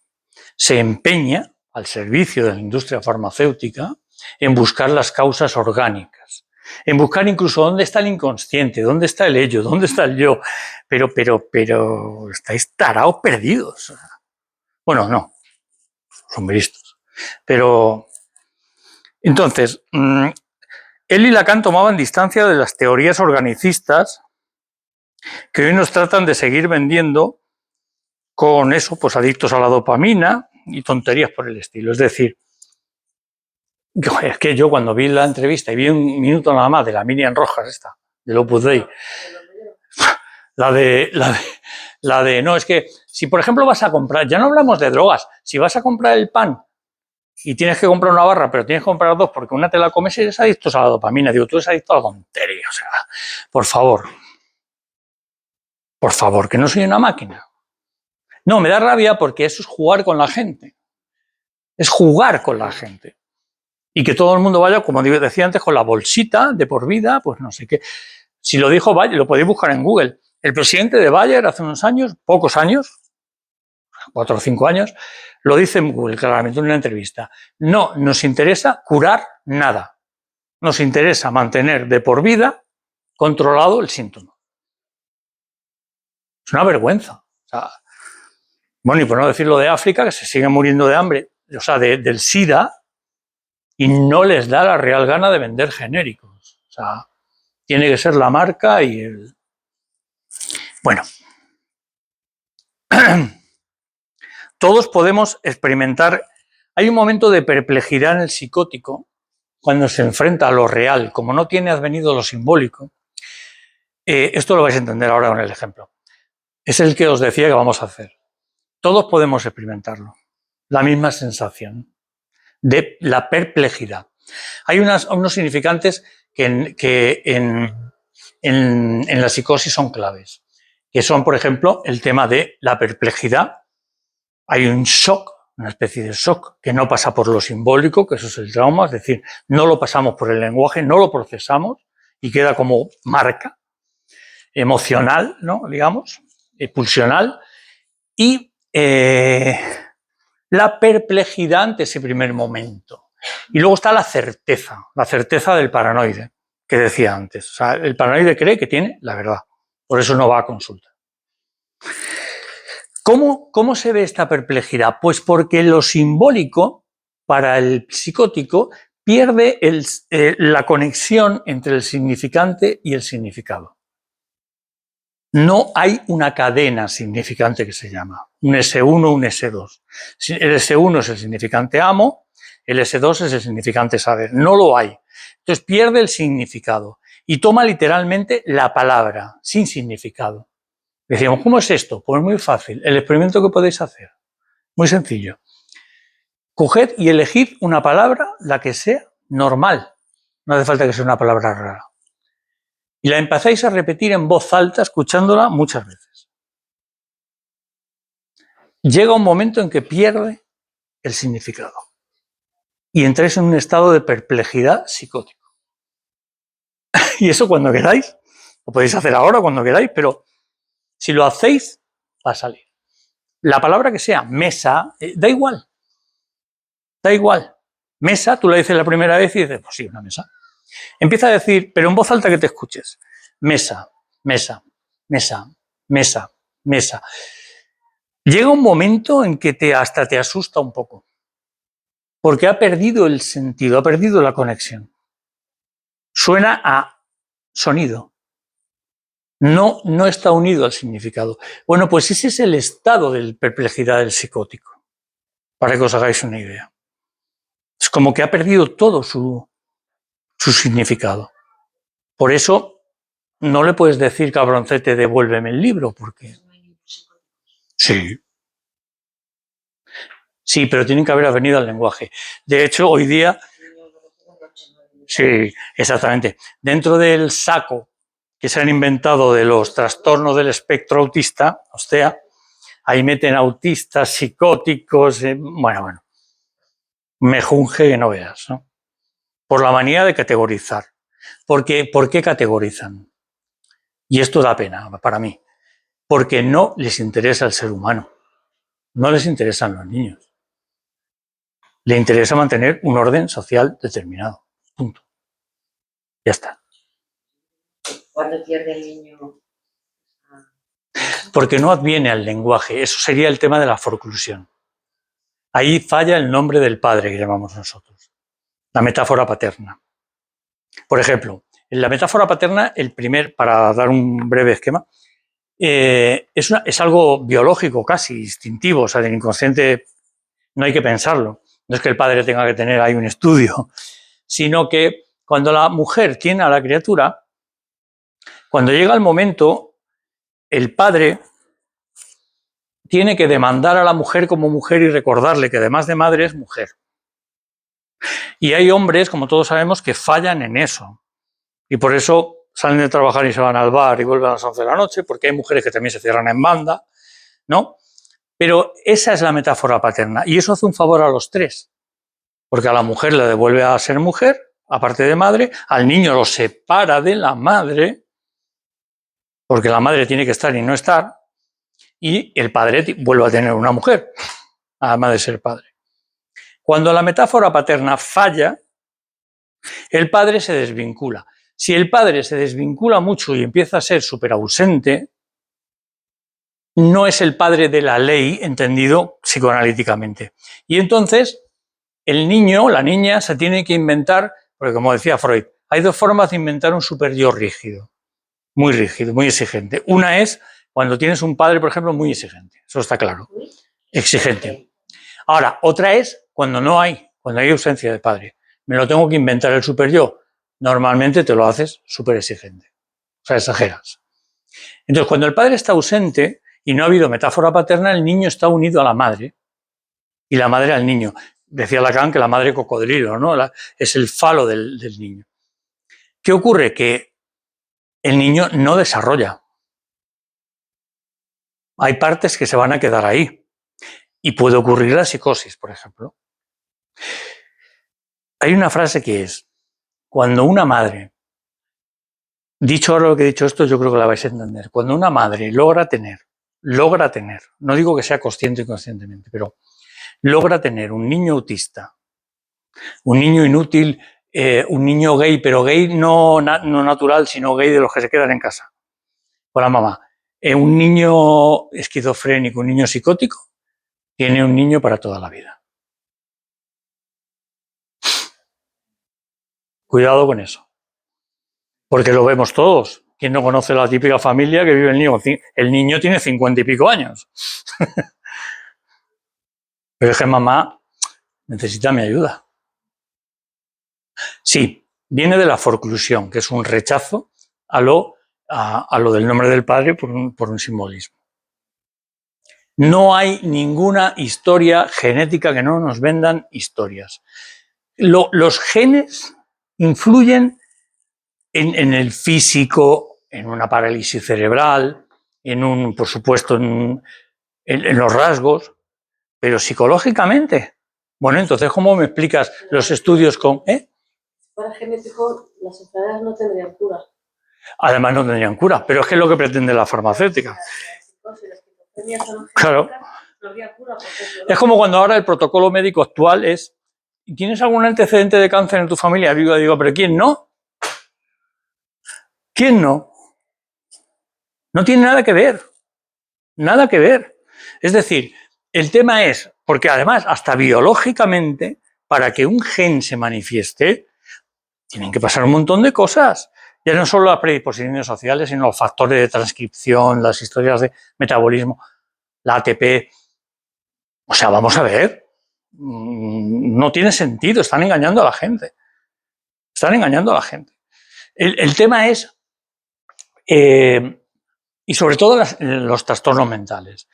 se empeña al servicio de la industria farmacéutica en buscar las causas orgánicas. en buscar incluso dónde está el inconsciente, dónde está el ello, dónde está el yo, pero estáis taraos perdidos. Bueno, no, son muy listos. Pero, entonces, él y Lacan tomaban distancia de las teorías organicistas que hoy nos tratan de seguir vendiendo con eso, pues adictos a la dopamina y tonterías por el estilo. Es decir, es que yo cuando vi la entrevista y vi un minuto nada más de la Miriam Rojas esta, del Opus Dei, la de, no, es que si por ejemplo vas a comprar, ya no hablamos de drogas, si vas a comprar el pan y tienes que comprar una barra, pero tienes que comprar dos porque una te la comes y eres adicto a la dopamina. Digo, tú eres adicto a la tontería, o sea, por favor, que no soy una máquina. No, me da rabia porque eso es jugar con la gente. Es jugar con la gente. Y que todo el mundo vaya, como decía antes, con la bolsita de por vida, pues no sé qué. Si lo dijo Bayer, lo podéis buscar en Google. El presidente de Bayer hace unos años, pocos años, 4 o 5 años, lo dice en Google claramente en una entrevista. No nos interesa curar nada. Nos interesa mantener de por vida controlado el síntoma. Es una vergüenza. O sea, bueno, y por no decir lo de África, que se siguen muriendo de hambre, o sea, del SIDA, y no les da la real gana de vender genéricos. O sea, tiene que ser la marca y el... Bueno. Todos podemos experimentar... Hay un momento de perplejidad en el psicótico cuando se enfrenta a lo real, como no tiene advenido lo simbólico. Esto lo vais a entender ahora con el ejemplo. Es el que os decía que vamos a hacer. Todos podemos experimentarlo. La misma sensación de la perplejidad. Hay unos significantes que en la psicosis son claves, que son, por ejemplo, el tema de la perplejidad. Hay un shock, una especie de shock, que no pasa por lo simbólico, que eso es el trauma, es decir, no lo pasamos por el lenguaje, no lo procesamos y queda como marca emocional, ¿no? Digamos, pulsional, y la perplejidad ante ese primer momento. Y luego está la certeza del paranoide, que decía antes. O sea, el paranoide cree que tiene la verdad, por eso no va a consulta. ¿Cómo se ve esta perplejidad? Pues porque lo simbólico, para el psicótico, pierde la conexión entre el significante y el significado. No hay una cadena significante que se llama, un S1, un S2. El S1 es el significante amo, el S2 es el significante saber. No lo hay. Entonces pierde el significado y toma literalmente la palabra sin significado. Decíamos, ¿cómo es esto? Pues muy fácil. El experimento que podéis hacer, muy sencillo. Coged y elegid una palabra, la que sea, normal. No hace falta que sea una palabra rara. Y la empezáis a repetir en voz alta, escuchándola muchas veces. Llega un momento en que pierde el significado. Y entráis en un estado de perplejidad psicótico. Y eso cuando queráis, lo podéis hacer ahora cuando queráis, pero si lo hacéis, va a salir. La palabra que sea, mesa, da igual. Da igual. Mesa, tú la dices la primera vez y dices, pues sí, una mesa. Empieza a decir, pero en voz alta que te escuches. Mesa, mesa, mesa, mesa, mesa. Llega un momento en que hasta te asusta un poco. Porque ha perdido el sentido, ha perdido la conexión. Suena a sonido. No está unido al significado. Bueno, pues ese es el estado de perplejidad del psicótico. Para que os hagáis una idea. Es como que ha perdido todo su significado. Por eso no le puedes decir, cabroncete, devuélveme el libro, porque... Sí. Sí, pero tienen que haber venido al lenguaje. De hecho, hoy día... Sí, exactamente. Dentro del saco que se han inventado de los trastornos del espectro autista, o sea, ahí meten autistas, psicóticos, bueno, mejunje que no veas, ¿no? Por la manía de categorizar. ¿Por qué categorizan? Y esto da pena para mí. Porque no les interesa el ser humano. No les interesan los niños. Le interesa mantener un orden social determinado. Punto. Ya está. ¿Cuándo pierde el niño? Porque no adviene al lenguaje. Eso sería el tema de la forclusión. Ahí falla el nombre del padre, que llamamos nosotros. La metáfora paterna. Por ejemplo, en la metáfora paterna, para dar un breve esquema, es algo biológico, casi instintivo, o sea, del inconsciente no hay que pensarlo. No es que el padre tenga que tener ahí un estudio, sino que cuando la mujer tiene a la criatura, cuando llega el momento, el padre tiene que demandar a la mujer como mujer y recordarle que además de madre es mujer. Y hay hombres, como todos sabemos, que fallan en eso. Y por eso salen de trabajar y se van al bar y vuelven a las 11 de la noche, porque hay mujeres que también se cierran en banda, ¿no? Pero esa es la metáfora paterna. Y eso hace un favor a los tres. Porque a la mujer le devuelve a ser mujer, aparte de madre, al niño lo separa de la madre, porque la madre tiene que estar y no estar, y el padre vuelve a tener una mujer, además de ser padre. Cuando la metáfora paterna falla, el padre se desvincula. Si el padre se desvincula mucho y empieza a ser súper ausente, no es el padre de la ley, entendido psicoanalíticamente. Y entonces el niño, la niña, se tiene que inventar, porque como decía Freud, hay dos formas de inventar un super-yo rígido, muy exigente. Una es cuando tienes un padre, por ejemplo, muy exigente, eso está claro, exigente. Ahora, otra es cuando cuando hay ausencia de padre. Me lo tengo que inventar el super-yo. Normalmente te lo haces súper exigente, o sea, exageras. Entonces, cuando el padre está ausente y no ha habido metáfora paterna, el niño está unido a la madre y la madre al niño. Decía Lacan que la madre cocodrilo, ¿no? Es el falo del niño. ¿Qué ocurre? Que el niño no desarrolla. Hay partes que se van a quedar ahí. Y puede ocurrir la psicosis, por ejemplo. Hay una frase que es, cuando una madre, dicho ahora lo que he dicho esto, yo creo que la vais a entender, cuando una madre logra tener, no digo que sea consciente o inconscientemente, pero logra tener un niño autista, un niño inútil, un niño gay, pero gay no natural, sino gay de los que se quedan en casa con la mamá. Un niño esquizofrénico, un niño psicótico, tiene un niño para toda la vida. Cuidado con eso, porque lo vemos todos. ¿Quién no conoce la típica familia que vive el niño? El niño tiene 50 y pico años. Pero es que mamá necesita mi ayuda. Sí, viene de la forclusión, que es un rechazo a lo del nombre del padre por un simbolismo. No hay ninguna historia genética que no nos vendan historias. Los genes influyen en el físico, en una parálisis cerebral, por supuesto, en los rasgos, pero psicológicamente. Bueno, entonces, ¿cómo me explicas los estudios con... Si fuera genético, las enfermedades no tendrían cura. Además no tendrían cura, pero es que es lo que pretende la farmacéutica. Claro. Es como cuando ahora el protocolo médico actual es, ¿tienes algún antecedente de cáncer en tu familia? Digo, ¿pero quién no? ¿Quién no? No tiene nada que ver. Nada que ver. Es decir, el tema es, porque además hasta biológicamente, para que un gen se manifieste, tienen que pasar un montón de cosas. Ya no solo las predisposiciones sociales, sino los factores de transcripción, las historias de metabolismo, la ATP. O sea, vamos a ver. No tiene sentido, están engañando a la gente. Están engañando a la gente. El tema es, y sobre todo los trastornos mentales.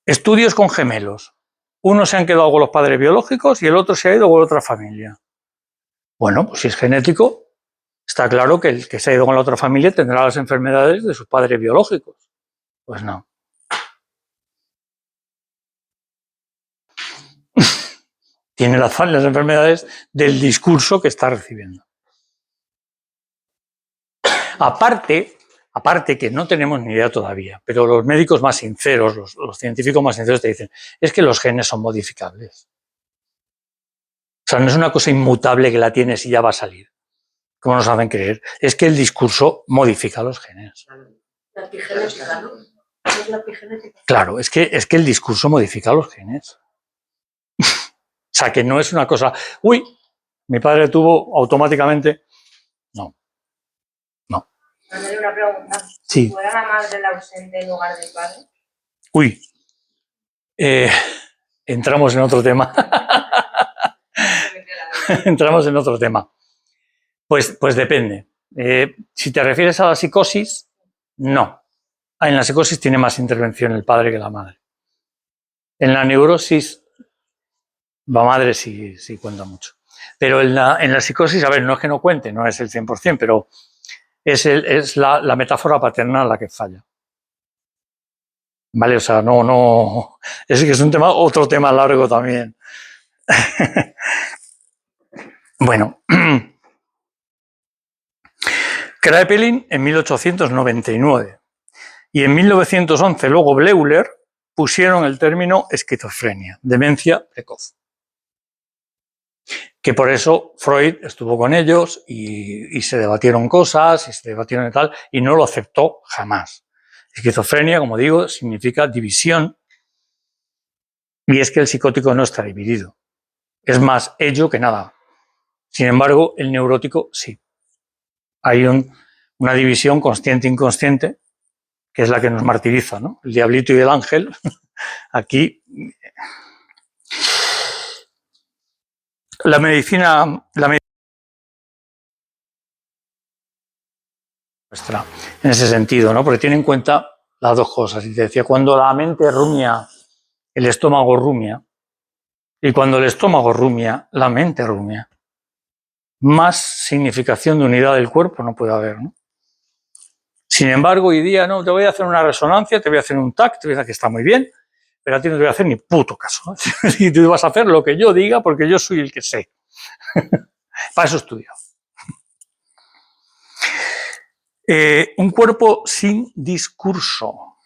Estudios con gemelos. Unos se han quedado con los padres biológicos y el otro se ha ido con otra familia. Bueno, pues si es genético, está claro que el que se ha ido con la otra familia tendrá las enfermedades de sus padres biológicos. Pues no. Tiene las enfermedades del discurso que está recibiendo. Aparte que no tenemos ni idea todavía, pero los médicos más sinceros, los científicos más sinceros te dicen, es que los genes son modificables. O sea, no es una cosa inmutable que la tienes y ya va a salir. como nos hacen creer, es que el discurso modifica los genes. La epigenética, ¿no? Es la epigenética. Claro, es que el discurso modifica los genes. O sea, que no es una cosa, uy, mi padre tuvo automáticamente. No. Hacerle una pregunta. Sí. ¿Fuera la madre la ausente en lugar del padre? Uy. Entramos en otro tema. Entramos en otro tema. Pues depende. Si te refieres a la psicosis, no. En la psicosis tiene más intervención el padre que la madre. En la neurosis, la madre sí cuenta mucho. Pero en la psicosis, a ver, no es que no cuente, no es el 100%, pero es la metáfora paternal la que falla. Vale, o sea, no. Es que es otro tema largo también. Bueno. Kraepelin en 1899 y en 1911 luego Bleuler pusieron el término esquizofrenia, demencia precoz. Que por eso Freud estuvo con ellos y se debatieron cosas y se debatieron y tal, y no lo aceptó jamás. Esquizofrenia, como digo, significa división, y es que el psicótico no está dividido. Es más ello que nada. Sin embargo, el neurótico sí. Hay una división consciente-inconsciente, que es la que nos martiriza, ¿no? El diablito y el ángel. Aquí la medicina nuestra en ese sentido, ¿no? Porque tiene en cuenta las dos cosas. Y te decía, cuando la mente rumia, el estómago rumia, y cuando el estómago rumia, la mente rumia. Más significación de unidad del cuerpo no puede haber, ¿no? Sin embargo, hoy día no, te voy a hacer una resonancia, te voy a hacer un TAC, te voy a decir que está muy bien, pero a ti no te voy a hacer ni puto caso, ¿no? Y tú vas a hacer lo que yo diga porque yo soy el que sé. Para eso estudio. Un cuerpo sin discurso.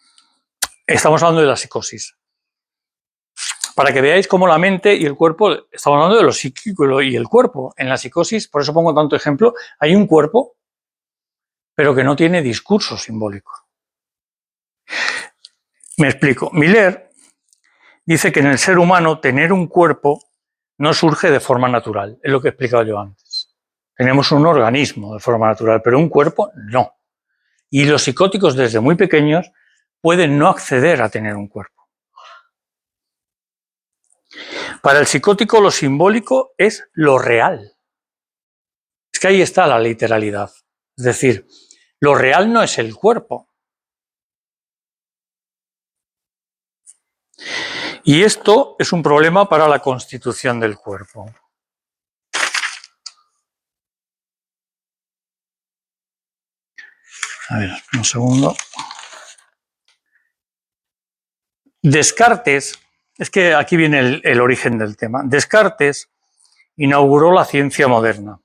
Estamos hablando de la psicosis. Para que veáis cómo la mente y el cuerpo, estamos hablando de lo psíquico y el cuerpo. En la psicosis, por eso pongo tanto ejemplo, hay un cuerpo, pero que no tiene discurso simbólico. Me explico. Miller dice que en el ser humano tener un cuerpo no surge de forma natural, es lo que he explicado yo antes. Tenemos un organismo de forma natural, pero un cuerpo no. Y los psicóticos desde muy pequeños pueden no acceder a tener un cuerpo. Para el psicótico lo simbólico es lo real. Es que ahí está la literalidad. Es decir, lo real no es el cuerpo. Y esto es un problema para la constitución del cuerpo. A ver, un segundo. Descartes, es que aquí viene el origen del tema. Descartes inauguró la ciencia moderna.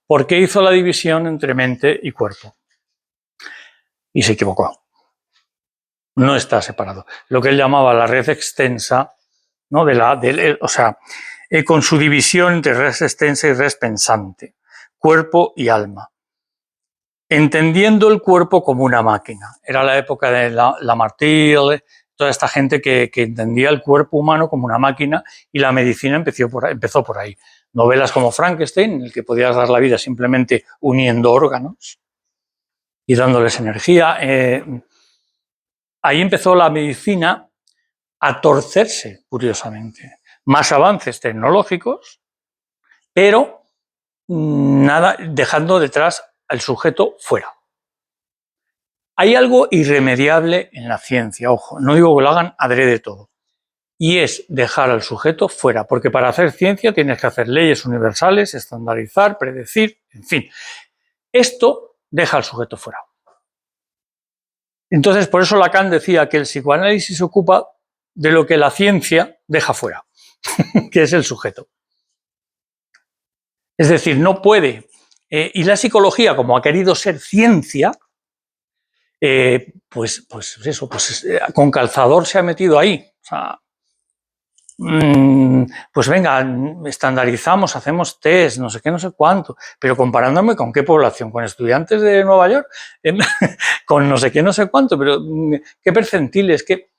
¿Por qué hizo la división entre mente y cuerpo? Y se equivocó. No está separado. Lo que él llamaba la red extensa, ¿no? Con su división entre res extensa y res pensante, cuerpo y alma. Entendiendo el cuerpo como una máquina. Era la época de Lamartine, toda esta gente que entendía el cuerpo humano como una máquina, y la medicina empezó por ahí. Novelas como Frankenstein, en el que podías dar la vida simplemente uniendo órganos y dándoles energía. Ahí empezó la medicina a torcerse, curiosamente. Más avances tecnológicos, pero nada, dejando detrás al sujeto fuera. Hay algo irremediable en la ciencia, ojo, no digo que lo hagan adrede todo, y es dejar al sujeto fuera, porque para hacer ciencia tienes que hacer leyes universales, estandarizar, predecir, en fin. Esto deja al sujeto fuera. Entonces, por eso Lacan decía que el psicoanálisis se ocupa de lo que la ciencia deja fuera, que es el sujeto. Es decir, no puede. Y la psicología, como ha querido ser ciencia, con calzador se ha metido ahí. O sea, pues venga, estandarizamos, hacemos test, no sé qué, no sé cuánto, pero comparándome con qué población, con estudiantes de Nueva York, con no sé qué, no sé cuánto, pero qué percentiles, qué...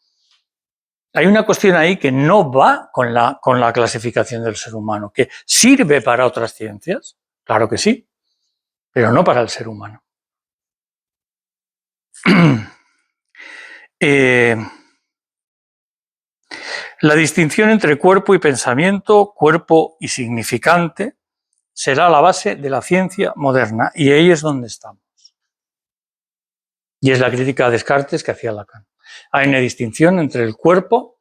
Hay una cuestión ahí que no va con la clasificación del ser humano, que sirve para otras ciencias, claro que sí, pero no para el ser humano. La distinción entre cuerpo y pensamiento, cuerpo y significante, será la base de la ciencia moderna, y ahí es donde estamos. Y es la crítica a Descartes que hacía Lacan. Hay una distinción entre el cuerpo,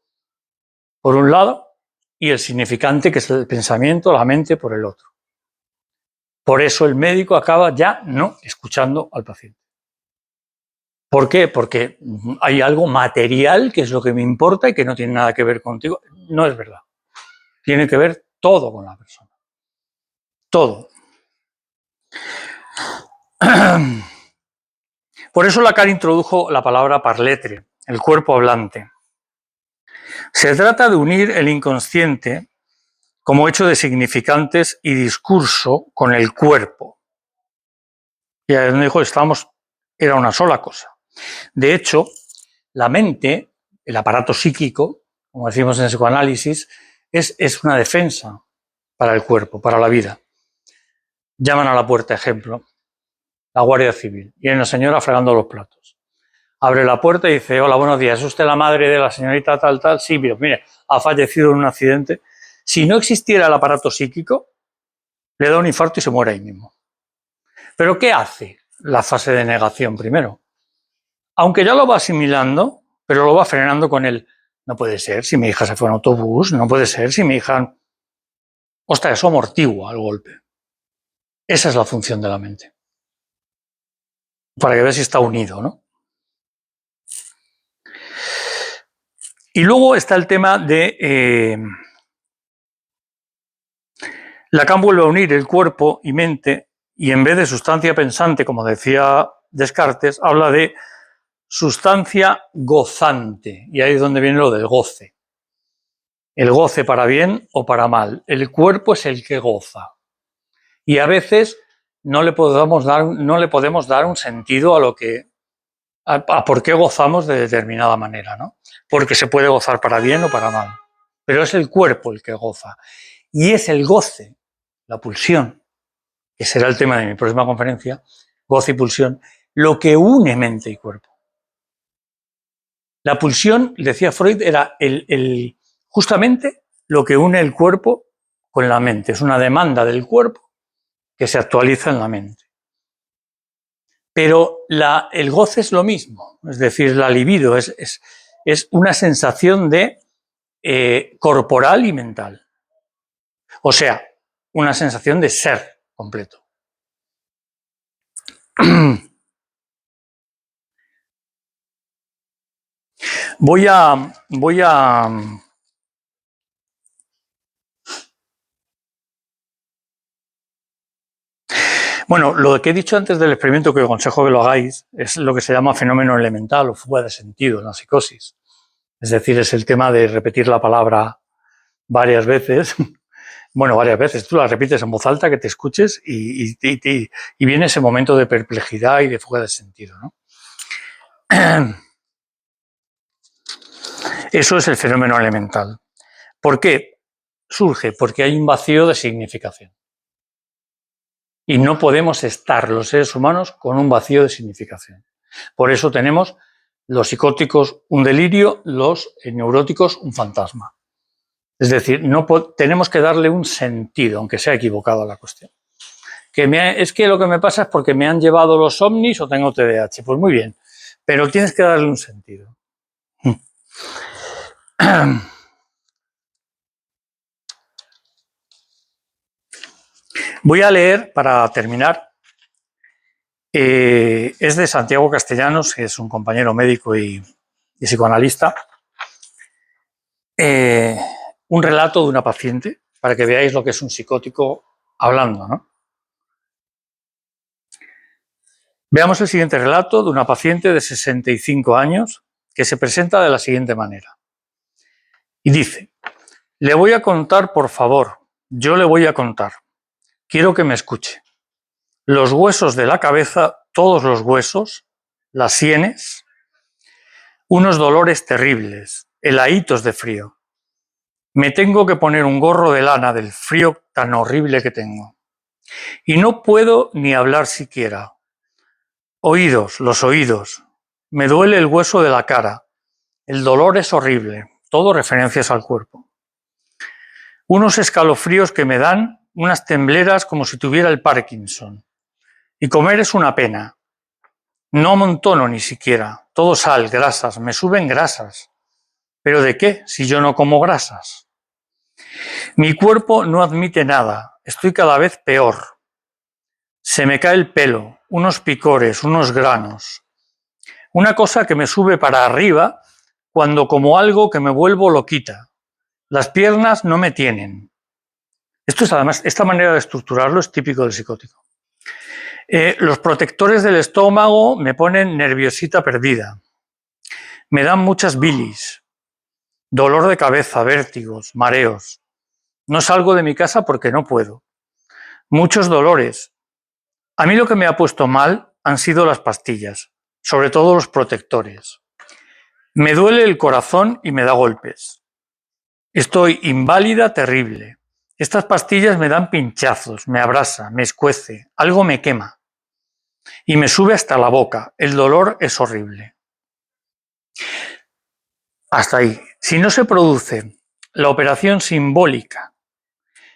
por un lado, y el significante, que es el pensamiento, la mente, por el otro. Por eso el médico acaba ya no escuchando al paciente. ¿Por qué? Porque hay algo material que es lo que me importa y que no tiene nada que ver contigo. No es verdad. Tiene que ver todo con la persona. Todo. Por eso Lacan introdujo la palabra parletre, el cuerpo hablante. Se trata de unir el inconsciente como hecho de significantes y discurso con el cuerpo. Y ahí donde dijo, era una sola cosa. De hecho, la mente, el aparato psíquico, como decimos en el psicoanálisis, es una defensa para el cuerpo, para la vida. Llaman a la puerta, ejemplo, la Guardia Civil, y hay una señora fregando los platos. Abre la puerta y dice, hola, buenos días, ¿es usted la madre de la señorita tal, tal? Sí, pero mire, ha fallecido en un accidente. Si no existiera el aparato psíquico, le da un infarto y se muere ahí mismo. ¿Pero qué hace la fase de negación primero? Aunque ya lo va asimilando, pero lo va frenando con el, no puede ser, si mi hija se fue en autobús, no puede ser, si mi hija... Ostras, eso amortigua el golpe. Esa es la función de la mente. Para que veas si está unido, ¿no? Y luego está el tema de... Lacan vuelve a unir el cuerpo y mente, y en vez de sustancia pensante, como decía Descartes, habla de sustancia gozante, y ahí es donde viene lo del goce. El goce para bien o para mal. El cuerpo es el que goza. Y a veces no le podemos dar un sentido a lo que... a por qué gozamos de determinada manera, ¿no? Porque se puede gozar para bien o para mal. Pero es el cuerpo el que goza. Y es el goce, la pulsión, que será el tema de mi próxima conferencia, goce y pulsión, lo que une mente y cuerpo. La pulsión, decía Freud, era justamente lo que une el cuerpo con la mente. Es una demanda del cuerpo que se actualiza en la mente. Pero el goce es lo mismo, es decir, la libido es una sensación de corporal y mental. O sea, una sensación de ser completo. Voy a bueno, lo que he dicho antes del experimento, que aconsejo que lo hagáis, es lo que se llama fenómeno elemental o fuga de sentido en la psicosis. Es decir, es el tema de repetir la palabra varias veces. Bueno, varias veces. Tú la repites en voz alta, que te escuches y viene ese momento de perplejidad y de fuga de sentido, ¿no? Eso es el fenómeno elemental. ¿Por qué surge? Porque hay un vacío de significación. Y no podemos estar los seres humanos con un vacío de significación. Por eso tenemos los psicóticos un delirio, los neuróticos un fantasma. Es decir, tenemos que darle un sentido, aunque sea equivocado la cuestión. Es que lo que me pasa es porque me han llevado los ovnis o tengo TDAH. Pues muy bien, pero tienes que darle un sentido. Voy a leer, para terminar, es de Santiago Castellanos, que es un compañero médico y psicoanalista, un relato de una paciente, para que veáis lo que es un psicótico hablando, ¿no? Veamos el siguiente relato de una paciente de 65 años que se presenta de la siguiente manera. Y dice, Le voy a contar, por favor, yo le voy a contar. Quiero que me escuche. Los huesos de la cabeza, todos los huesos, las sienes, unos dolores terribles, heladitos de frío. Me tengo que poner un gorro de lana del frío tan horrible que tengo. Y no puedo ni hablar siquiera. Oídos, los oídos. Me duele el hueso de la cara. El dolor es horrible. Todo referencias al cuerpo. Unos escalofríos que me dan, unas tembleras como si tuviera el Parkinson. Y comer es una pena. No amontono ni siquiera. Todo sal, grasas. Me suben grasas. ¿Pero de qué, si yo no como grasas? Mi cuerpo no admite nada. Estoy cada vez peor. Se me cae el pelo, unos picores, unos granos. Una cosa que me sube para arriba cuando como algo que me vuelvo loquita. Las piernas no me tienen. Esto es además, esta manera de estructurarlo es típico del psicótico. Los protectores del estómago me ponen nerviosita perdida. Me dan muchas bilis, dolor de cabeza, vértigos, mareos. No salgo de mi casa porque no puedo. Muchos dolores. A mí lo que me ha puesto mal han sido las pastillas, sobre todo los protectores. Me duele el corazón y me da golpes. Estoy inválida terrible. Estas pastillas me dan pinchazos, me abrasa, me escuece, algo me quema. Y me sube hasta la boca. El dolor es horrible. Hasta ahí. Si no se produce la operación simbólica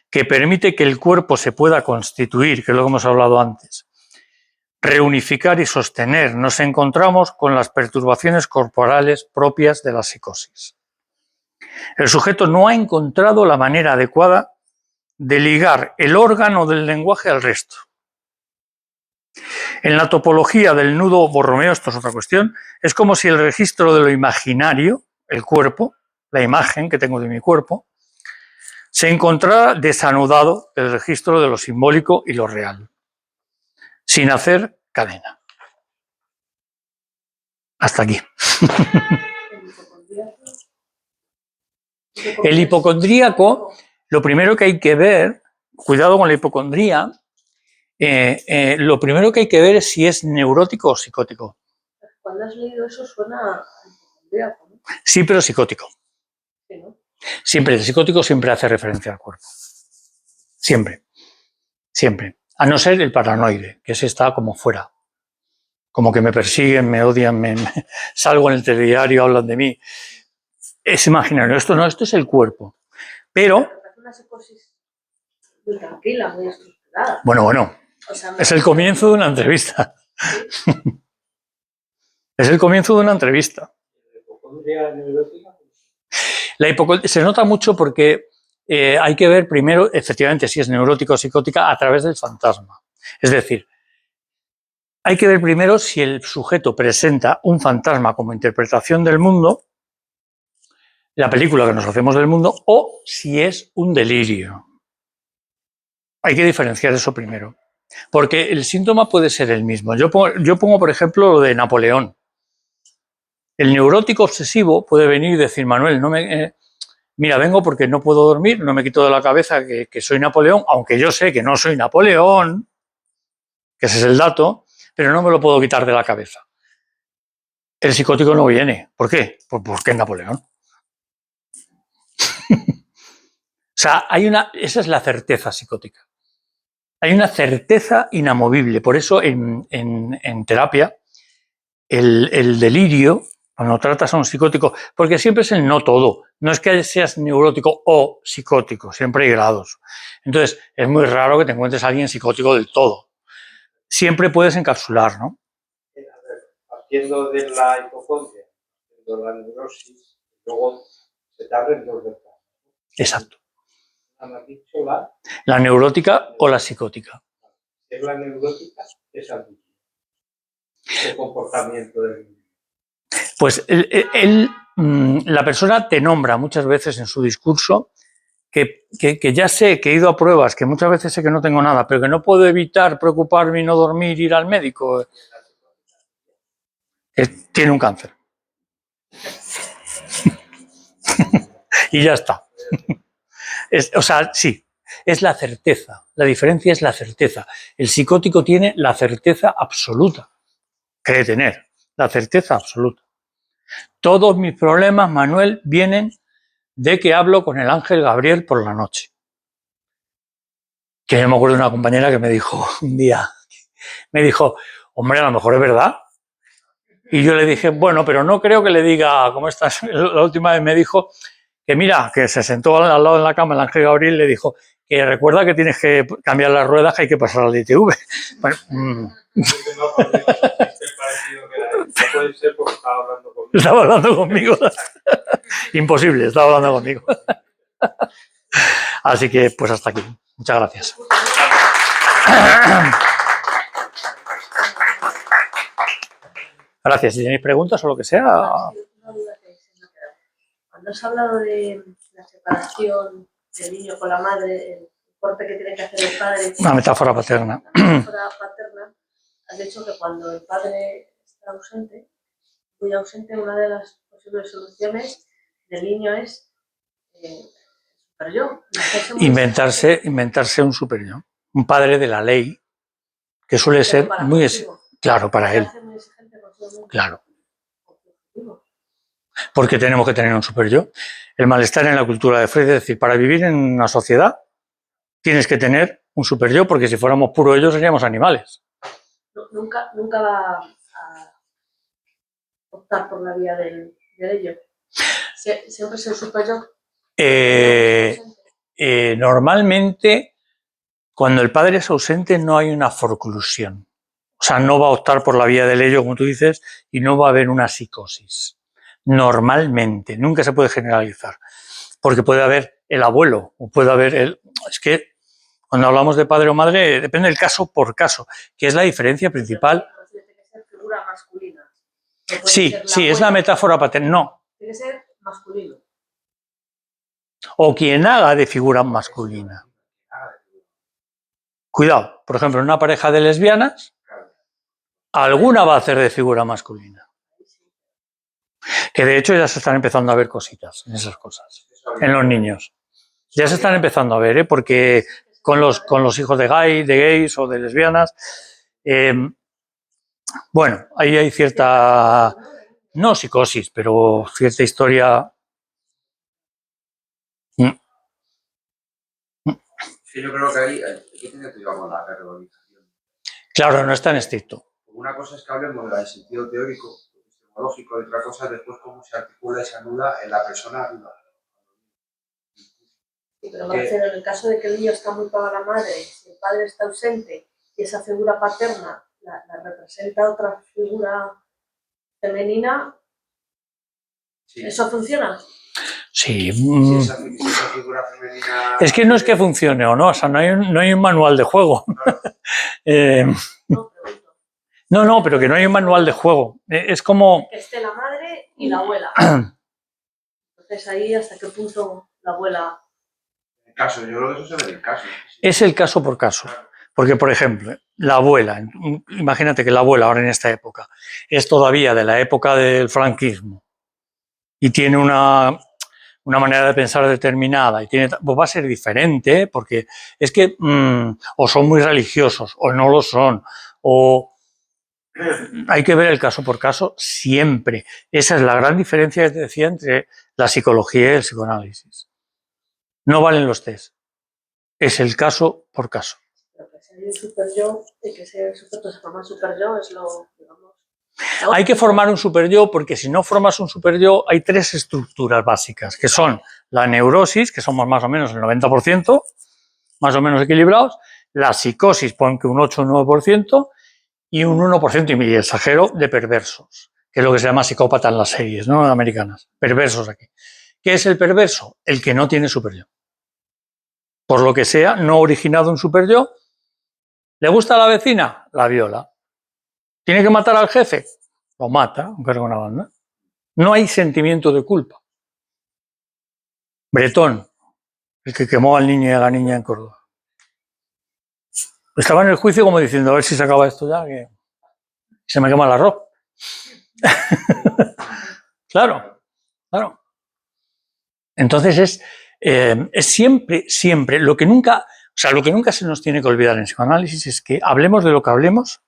que permite que el cuerpo se pueda constituir, que es lo que hemos hablado antes, reunificar y sostener, nos encontramos con las perturbaciones corporales propias de la psicosis. El sujeto no ha encontrado la manera adecuada de ligar el órgano del lenguaje al resto. En la topología del nudo Borromeo, esto es otra cuestión, es como si el registro de lo imaginario, el cuerpo, la imagen que tengo de mi cuerpo, se encontrara desanudado del registro de lo simbólico y lo real, sin hacer cadena. Hasta aquí. El hipocondríaco, lo primero que hay que ver, cuidado con la hipocondría, lo primero que hay que ver es si es neurótico o psicótico. Cuando has leído eso suena a hipocondríaco, ¿no? Sí, pero psicótico. Sí, ¿no? Siempre, el psicótico siempre hace referencia al cuerpo. Siempre. Siempre. A no ser el paranoide, que ese está como fuera. Como que me persiguen, me odian, salgo en el telediario, hablan de mí. Es imaginario. Esto no, esto es el cuerpo. Pero... Es una psicosis muy tranquila, muy estructurada. Bueno. O sea, Es el comienzo de una entrevista. Es el comienzo de una entrevista. La hipocondría se nota mucho porque hay que ver primero, efectivamente, si es neurótica o psicótica a través del fantasma. Es decir, hay que ver primero si el sujeto presenta un fantasma como interpretación del mundo, la película que nos hacemos del mundo, o si es un delirio. Hay que diferenciar eso primero. Porque el síntoma puede ser el mismo. Yo pongo, por ejemplo, lo de Napoleón. El neurótico obsesivo puede venir y decir, Manuel, mira, vengo porque no puedo dormir, no me quito de la cabeza que soy Napoleón, aunque yo sé que no soy Napoleón, que ese es el dato, pero no me lo puedo quitar de la cabeza. El psicótico no viene. ¿Por qué? Pues porque es Napoleón. O sea, esa es la certeza psicótica. Hay una certeza inamovible. Por eso en terapia, el delirio, cuando tratas a un psicótico, porque siempre es el no todo, no es que seas neurótico o psicótico, siempre hay grados. Entonces, es muy raro que te encuentres a alguien psicótico del todo. Siempre puedes encapsular, ¿no? Partiendo de la hipocondria, de la neurosis, luego se te abren dos ventanas. Exacto. Han dicho la neurótica o la psicótica. Es la neurótica, es ambigua. El comportamiento del individuo. Pues la persona te nombra muchas veces en su discurso que ya sé, que he ido a pruebas, que muchas veces sé que no tengo nada, pero que no puedo evitar preocuparme y no dormir, ir al médico. Tiene un cáncer. Y ya está. O sea, sí, es la certeza. La diferencia es la certeza. El psicótico tiene la certeza absoluta. Cree tener la certeza absoluta. Todos mis problemas, Manuel, vienen de que hablo con el ángel Gabriel por la noche. Que yo me acuerdo de una compañera que me dijo un día, me dijo, hombre, a lo mejor es verdad. Y yo le dije, bueno, pero no creo que le diga, como esta, la última vez me dijo, que mira, que se sentó al lado de la cama el ángel Gabriel y le dijo que recuerda que tienes que cambiar las ruedas, que hay que pasar al ITV. Bueno, puede ser porque estaba hablando conmigo. estaba hablando conmigo. Imposible, estaba hablando conmigo. Así que, pues hasta aquí. Muchas gracias. Gracias. Si tenéis preguntas o lo que sea. Una duda que se me ha quedado. Cuando has hablado de la separación del niño con la madre, el corte que tiene que hacer el padre, Una metáfora paterna. la metáfora paterna, has dicho que cuando el padre está ausente, muy ausente, una de las posibles soluciones del niño es super yo. Inventarse un superior. Un padre de la ley, que suele ser muy claro para él. Claro. Porque tenemos que tener un super-yo. El malestar en la cultura de Freud es decir, para vivir en una sociedad tienes que tener un super-yo, porque si fuéramos puro ellos seríamos animales. Nunca va a optar por la vía del ello. Siempre es el super-yo. Normalmente, cuando el padre es ausente, no hay una forclusión. O sea, no va a optar por la vía del ello, como tú dices, y no va a haber una psicosis. Normalmente, nunca se puede generalizar, porque puede haber el abuelo, o puede haber el... Es que cuando hablamos de padre o madre, depende del caso por caso, que es la diferencia principal. Tiene que ser figura masculina. Sí, es la metáfora paterna. No. Tiene que ser masculino. O quien haga de figura masculina. Cuidado, por ejemplo, en una pareja de lesbianas, alguna va a hacer de figura masculina. Que de hecho ya se están empezando a ver cositas en esas cosas, en los niños. Ya se están empezando a ver, porque con los hijos de gays o de lesbianas, bueno, ahí hay cierta, no psicosis, pero cierta historia. Yo creo que ahí tiene que ver con la verbalización. Claro, no es tan estricto. Una cosa es que hablemos del sentido teórico, epistemológico, y otra cosa es después cómo se articula y se anula en la persona viva. Sí, pero me refiero, en el caso de que el niño está muy pegado a la madre, si el padre está ausente y esa figura paterna la representa otra figura femenina, sí. ¿Eso funciona? Sí. Si esa figura femenina... Es que no es que funcione o no, o sea, no hay un manual de juego. No, pero que no hay un manual de juego. Es como... Que esté la madre y la abuela. Entonces ahí hasta qué punto la abuela... Caso, yo creo que eso se ve en el caso. Es el caso por caso. Porque, por ejemplo, la abuela, imagínate que la abuela ahora en esta época es todavía de la época del franquismo y tiene una manera de pensar determinada, y pues va a ser diferente, porque es que o son muy religiosos o no lo son, o hay que ver el caso por caso siempre. Esa es la gran diferencia que te decía entre la psicología y el psicoanálisis. No valen los test. Es el caso por caso. Pero que sea un super-yo y que ese sujeto se forma super-yo es lo, digamos... Hay que formar un super-yo, porque si no formas un super-yo hay tres estructuras básicas, que son la neurosis, que somos más o menos el 90%, más o menos equilibrados, la psicosis, pon que un 8 o un 9%, y un 1% y medio, exagero, de perversos, que es lo que se llama psicópata en las series, ¿no?, americanas. Perversos aquí. ¿Qué es el perverso? El que no tiene super-yo. Por lo que sea, no ha originado un super-yo. ¿Le gusta a la vecina? La viola. ¿Tiene que matar al jefe? Lo mata, aunque era una banda. No hay sentimiento de culpa. Bretón, el que quemó al niño y a la niña en Córdoba. Estaba en el juicio como diciendo, a ver si se acaba esto ya, que se me quema el arroz. Claro. Entonces Es siempre, siempre, lo que nunca se nos tiene que olvidar en psicoanálisis es que hablemos de lo que hablemos,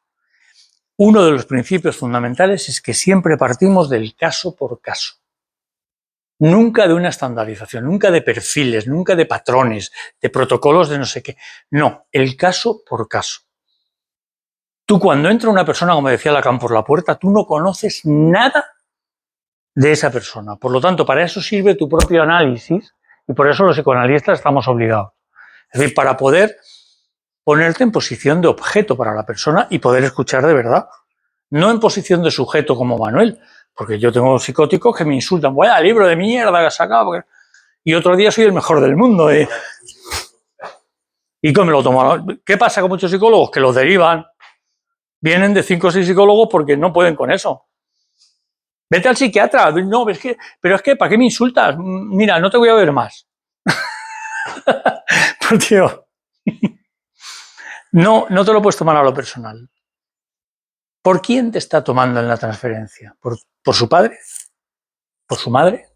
uno de los principios fundamentales es que siempre partimos del caso por caso. Nunca de una estandarización, nunca de perfiles, nunca de patrones, de protocolos de no sé qué. No, el caso por caso. Tú cuando entra una persona, como decía Lacan, por la puerta, tú no conoces nada de esa persona. Por lo tanto, para eso sirve tu propio análisis y por eso los psicoanalistas estamos obligados. Es decir, para poder ponerte en posición de objeto para la persona y poder escuchar de verdad. No en posición de sujeto como Manuel, porque yo tengo psicóticos que me insultan, vaya libro de mierda que has sacado, y otro día soy el mejor del mundo. Y que me lo tomo. ¿Qué pasa con muchos psicólogos? Que los derivan, vienen de 5 o 6 psicólogos porque no pueden con eso. Vete al psiquiatra. No, pero es que, ¿para qué me insultas? Mira, no te voy a ver más. Pues tío, no te lo puedes tomar a lo personal. ¿Por quién te está tomando en la transferencia? ¿Por su padre? ¿Por su madre?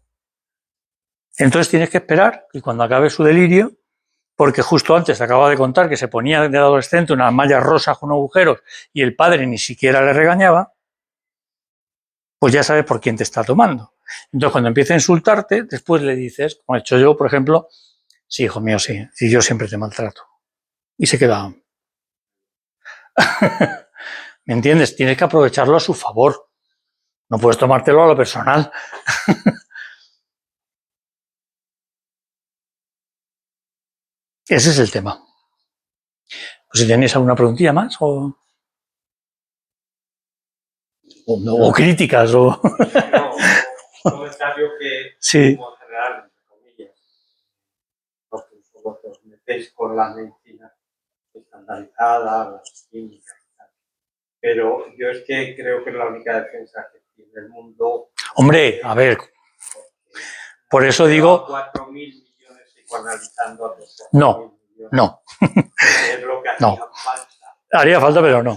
Entonces tienes que esperar y cuando acabe su delirio, porque justo antes te acaba de contar que se ponía de adolescente unas mallas rosas con agujeros y el padre ni siquiera le regañaba, pues ya sabes por quién te está tomando. Entonces cuando empieza a insultarte, después le dices, como he hecho yo, por ejemplo, sí, hijo mío, sí, yo siempre te maltrato. Y se queda... ¿Me entiendes? Tienes que aprovecharlo a su favor. No puedes tomártelo a lo personal. Ese es el tema. Pues si tenéis alguna preguntilla más o críticas o... No, un comentario que, Sí. como general, entre comillas, porque vosotros metéis con la medicina estandarizada, las químicas y tal. Pero yo es que creo que es la única defensa que tiene el mundo. Hombre, a ver, por eso digo... 4.000 millones psicoanalizando a 2.000 No, millones. no. Es lo que No. haría falta. Haría falta, pero no.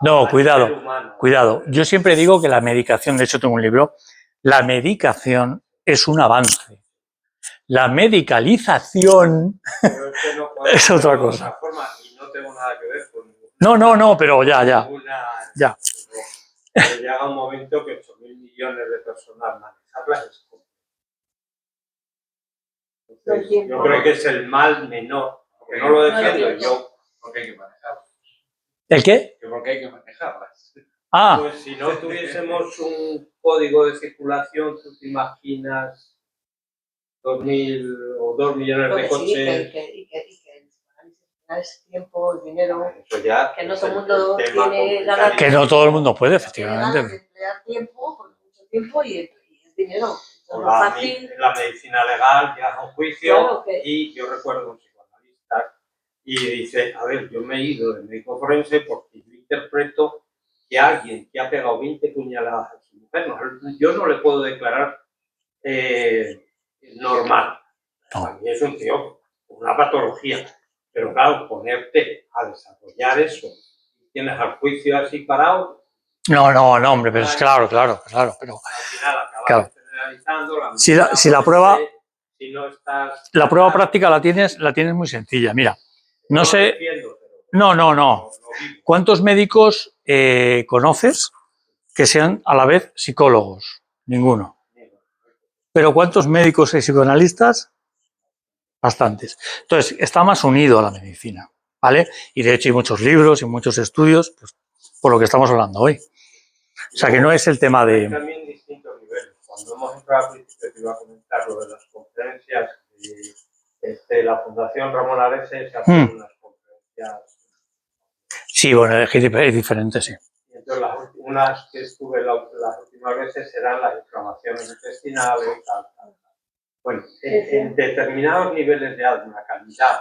No, cuidado, cuidado. Yo siempre digo que la medicación, de hecho tengo un libro, la medicación es un avance. La medicalización Pero es que no puedo es otra hacerlo de cosa. otra forma y no tengo nada que ver con No, pero ya. ya. Pero llega un momento que 8.000 millones de personas manejarlas es complicado. Entonces, yo creo que es el mal menor. Porque no lo defiendo yo. Porque hay que manejarlas. ¿El qué? Porque hay que manejarlas. Ah, Pues si no tuviésemos un código de circulación, tú te imaginas 2.000 o 2 millones de coches. Y que es tiempo, dinero, Eso ya, que no todo el mundo tiene ganas. que no todo el mundo puede, Tiene ganas de efectivamente. emplear tiempo, mucho tiempo y es dinero. O Lo la, fácil, la medicina legal ya a un juicio. Claro que- Y yo recuerdo un psicoanalista y dice, a ver, yo me he ido de médico forense porque yo interpreto que alguien que ha pegado 20 puñaladas a su mujer, yo no le puedo declarar normal. No. A mí es un tío, una patología. Pero claro, ponerte a desarrollar eso, tienes al juicio así parado. No, hombre, pero es claro, pero... Al final acabas Claro. generalizando. Si la prueba... Si no estás... La prueba práctica la tienes muy sencilla. Mira, no sé... Defiendo, pero No. ¿Cuántos médicos conoces que sean a la vez psicólogos? Ninguno. ¿Pero cuántos médicos y psicoanalistas? Bastantes. Entonces, está más unido a la medicina, ¿vale? Y de hecho hay muchos libros y muchos estudios, pues, por lo que estamos hablando hoy. O sea, que no es el tema Hay de... también distintos niveles. Cuando hemos entrado al principio, te iba a comentar lo de las conferencias. La Fundación Ramón Arese se hace unas conferencias. Sí, bueno, es diferente, sí. Y entonces, unas que estuve las últimas veces eran las inflamaciones intestinales, tal. Bueno, en determinados niveles de alta calidad,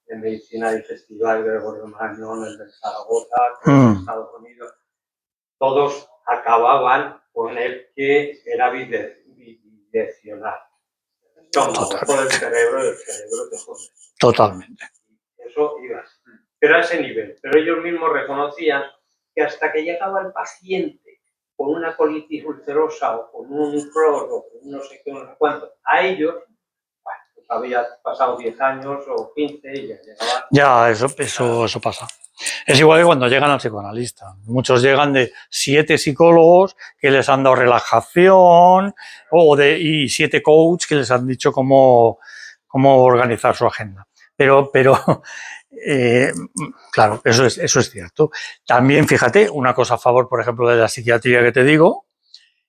de medicina digestiva, el Gregorio Marañón, el de Zaragoza, en Estados Unidos, todos acababan con el que era bidireccional. Por el cerebro y el cerebro te jode. Totalmente. Eso iba así. Pero a ese nivel. Pero ellos mismos reconocían que hasta que llegaba el paciente con una colitis ulcerosa o con un flor o con no sé qué, no sé cuánto, a ellos, bueno, pues había pasado 10 años o 15 y ya llegaban. Ya, eso pasa. Es igual que cuando llegan al psicoanalista. Muchos llegan de 7 psicólogos que les han dado relajación y 7 coaches que les han dicho cómo organizar su agenda. Pero claro, eso es cierto. También, fíjate, una cosa a favor, por ejemplo, de la psiquiatría que te digo,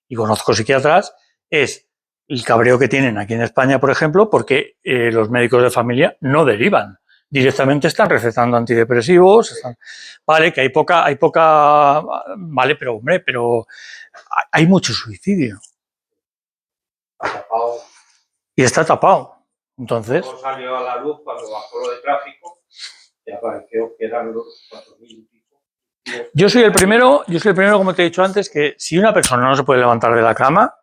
y conozco psiquiatras, es el cabreo que tienen aquí en España, por ejemplo, porque los médicos de familia no derivan. Directamente están recetando antidepresivos, vale, que hay poca, vale, pero hombre, pero hay mucho suicidio. Está tapado. Y está tapado. Entonces, Luego salió a la luz cuando bajó lo de tráfico, y apareció que eran los 4.000 y pico. yo soy el primero, como te he dicho antes, que si una persona no se puede levantar de la cama,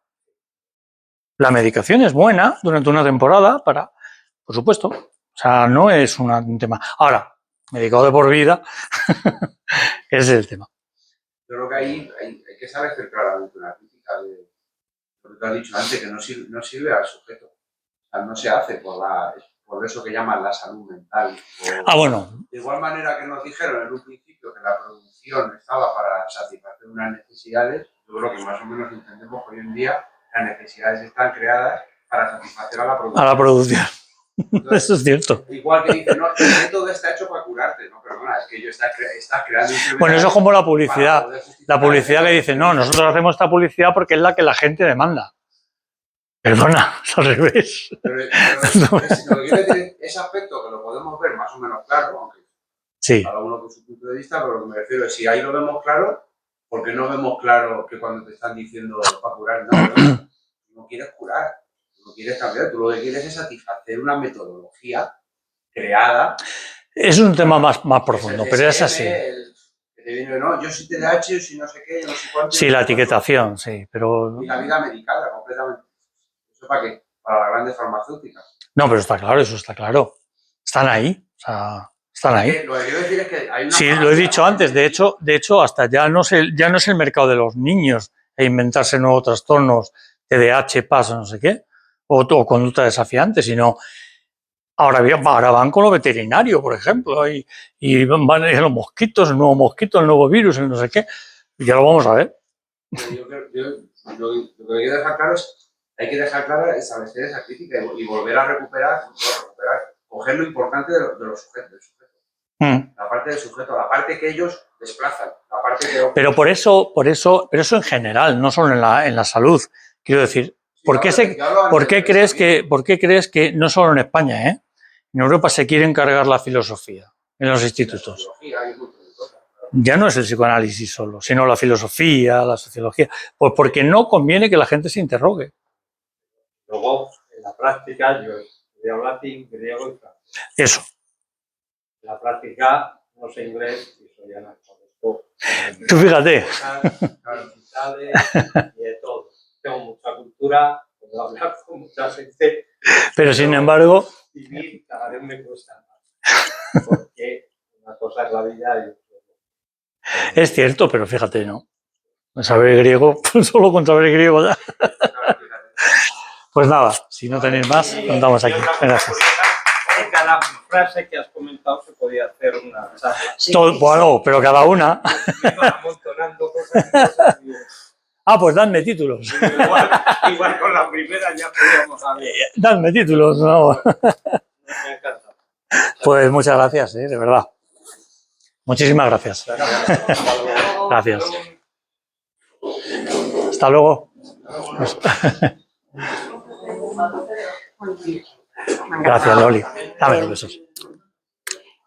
la medicación es buena durante una temporada por supuesto, o sea, no es un tema. Ahora, medicado de por vida, ese es el tema. Yo creo que ahí hay que saber hacer claramente una crítica de lo que tú has dicho antes, que no sirve al sujeto. O sea, no se hace por eso que llaman la salud mental. Bueno. De igual manera que nos dijeron en un principio que la producción estaba para satisfacer unas necesidades, yo creo que más o menos entendemos que hoy en día las necesidades están creadas para satisfacer a la producción. A la producción. Entonces, eso es cierto. Igual que dicen, no, el método está hecho para curarte. No, perdona, es que ellos estás creando... Bueno, eso es como la publicidad. La publicidad que dice, no, nosotros hacemos esta publicidad porque es la que la gente demanda. Perdona, es al revés. Pero lo que quiero decir, ese aspecto que lo podemos ver más o menos claro, aunque sí. cada uno con su punto de vista, pero lo que me refiero es, si ahí lo vemos claro, ¿por qué no vemos claro que cuando te están diciendo para curar, no quieres curar? No quieres cambiar, tú lo que quieres es satisfacer una metodología creada. Es un tema más profundo, pero es así. No, yo soy TDAH, yo soy no sé qué, yo no sé cuánto. Sí, la etiquetación, sí, pero... Y la vida medicada, completamente. ¿Eso para qué? Para las grandes farmacéuticas. No, pero está claro, eso está claro. Están ahí, o sea, están ahí. Lo que quiero decir es que hay una... Sí, lo he dicho antes, de hecho, hasta ya no es el mercado de los niños e inventarse nuevos trastornos, TDAH, PAS, no sé qué, o conducta desafiante, sino ahora van con lo veterinario, por ejemplo, y van a los mosquitos, el nuevo mosquito, el nuevo virus, el no sé qué, y ya lo vamos a ver. Lo que quiero dejar claro es, hay que dejar clara establecer esa crítica y volver a recuperar, coger lo importante de los sujetos, del sujeto. La parte del sujeto, la parte que ellos desplazan, la parte que... Pero por eso en general, no solo en la salud, quiero decir, ¿por qué crees que no solo en España, en Europa se quiere encargar la filosofía en los institutos? Ya no es el psicoanálisis solo, sino la filosofía, la sociología. Pues porque no conviene que la gente se interrogue. Luego, en la práctica, yo estudié latín, griego y francés. Eso. En la práctica, no sé inglés y soy analfabeto. Tú fíjate. Y de todo. Tengo mucha cultura, puedo hablar con mucha gente. Pero sin embargo... Vivir cada vez me cuesta más. Porque una cosa es la vida y otra. Es cierto, pero fíjate, ¿no? Saber griego, solo con saber griego ya. Pues nada, si no tenéis más, contamos aquí. Gracias. Cada frase que has comentado se podía hacer una charla. Bueno, pero cada una. Me iba amontonando cosas. Pues dadme títulos. Igual con la primera ya podíamos hablar. Dadme títulos, no. Me encanta. Pues muchas gracias, de verdad. Muchísimas gracias. Gracias. Hasta luego. Gracias, Loli. Dame los besos.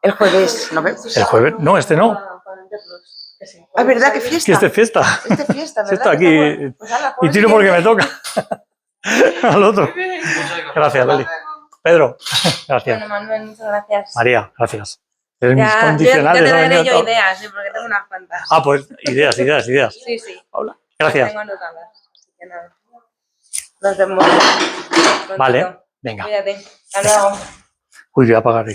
El jueves, ¿no ves? El jueves. No, este no. Ah, ¿verdad? ¿Qué fiesta? Que este es fiesta. Este es fiesta, ¿verdad? Esto aquí. Pues ala, Y tiro porque me toca. Al otro. Gracias, Loli. Pedro, gracias. Bueno, Manuel, muchas gracias. María, gracias. Mis Ya condicionales. te han daré venido yo todo. ideas, porque tengo unas cuantas. Pues ideas. Sí, sí. Hola. Gracias. Tengo anotadas. Así que nada. Nos vemos. Vale, prontito. venga. Cuídate. Hasta luego. Uy, voy a apagar.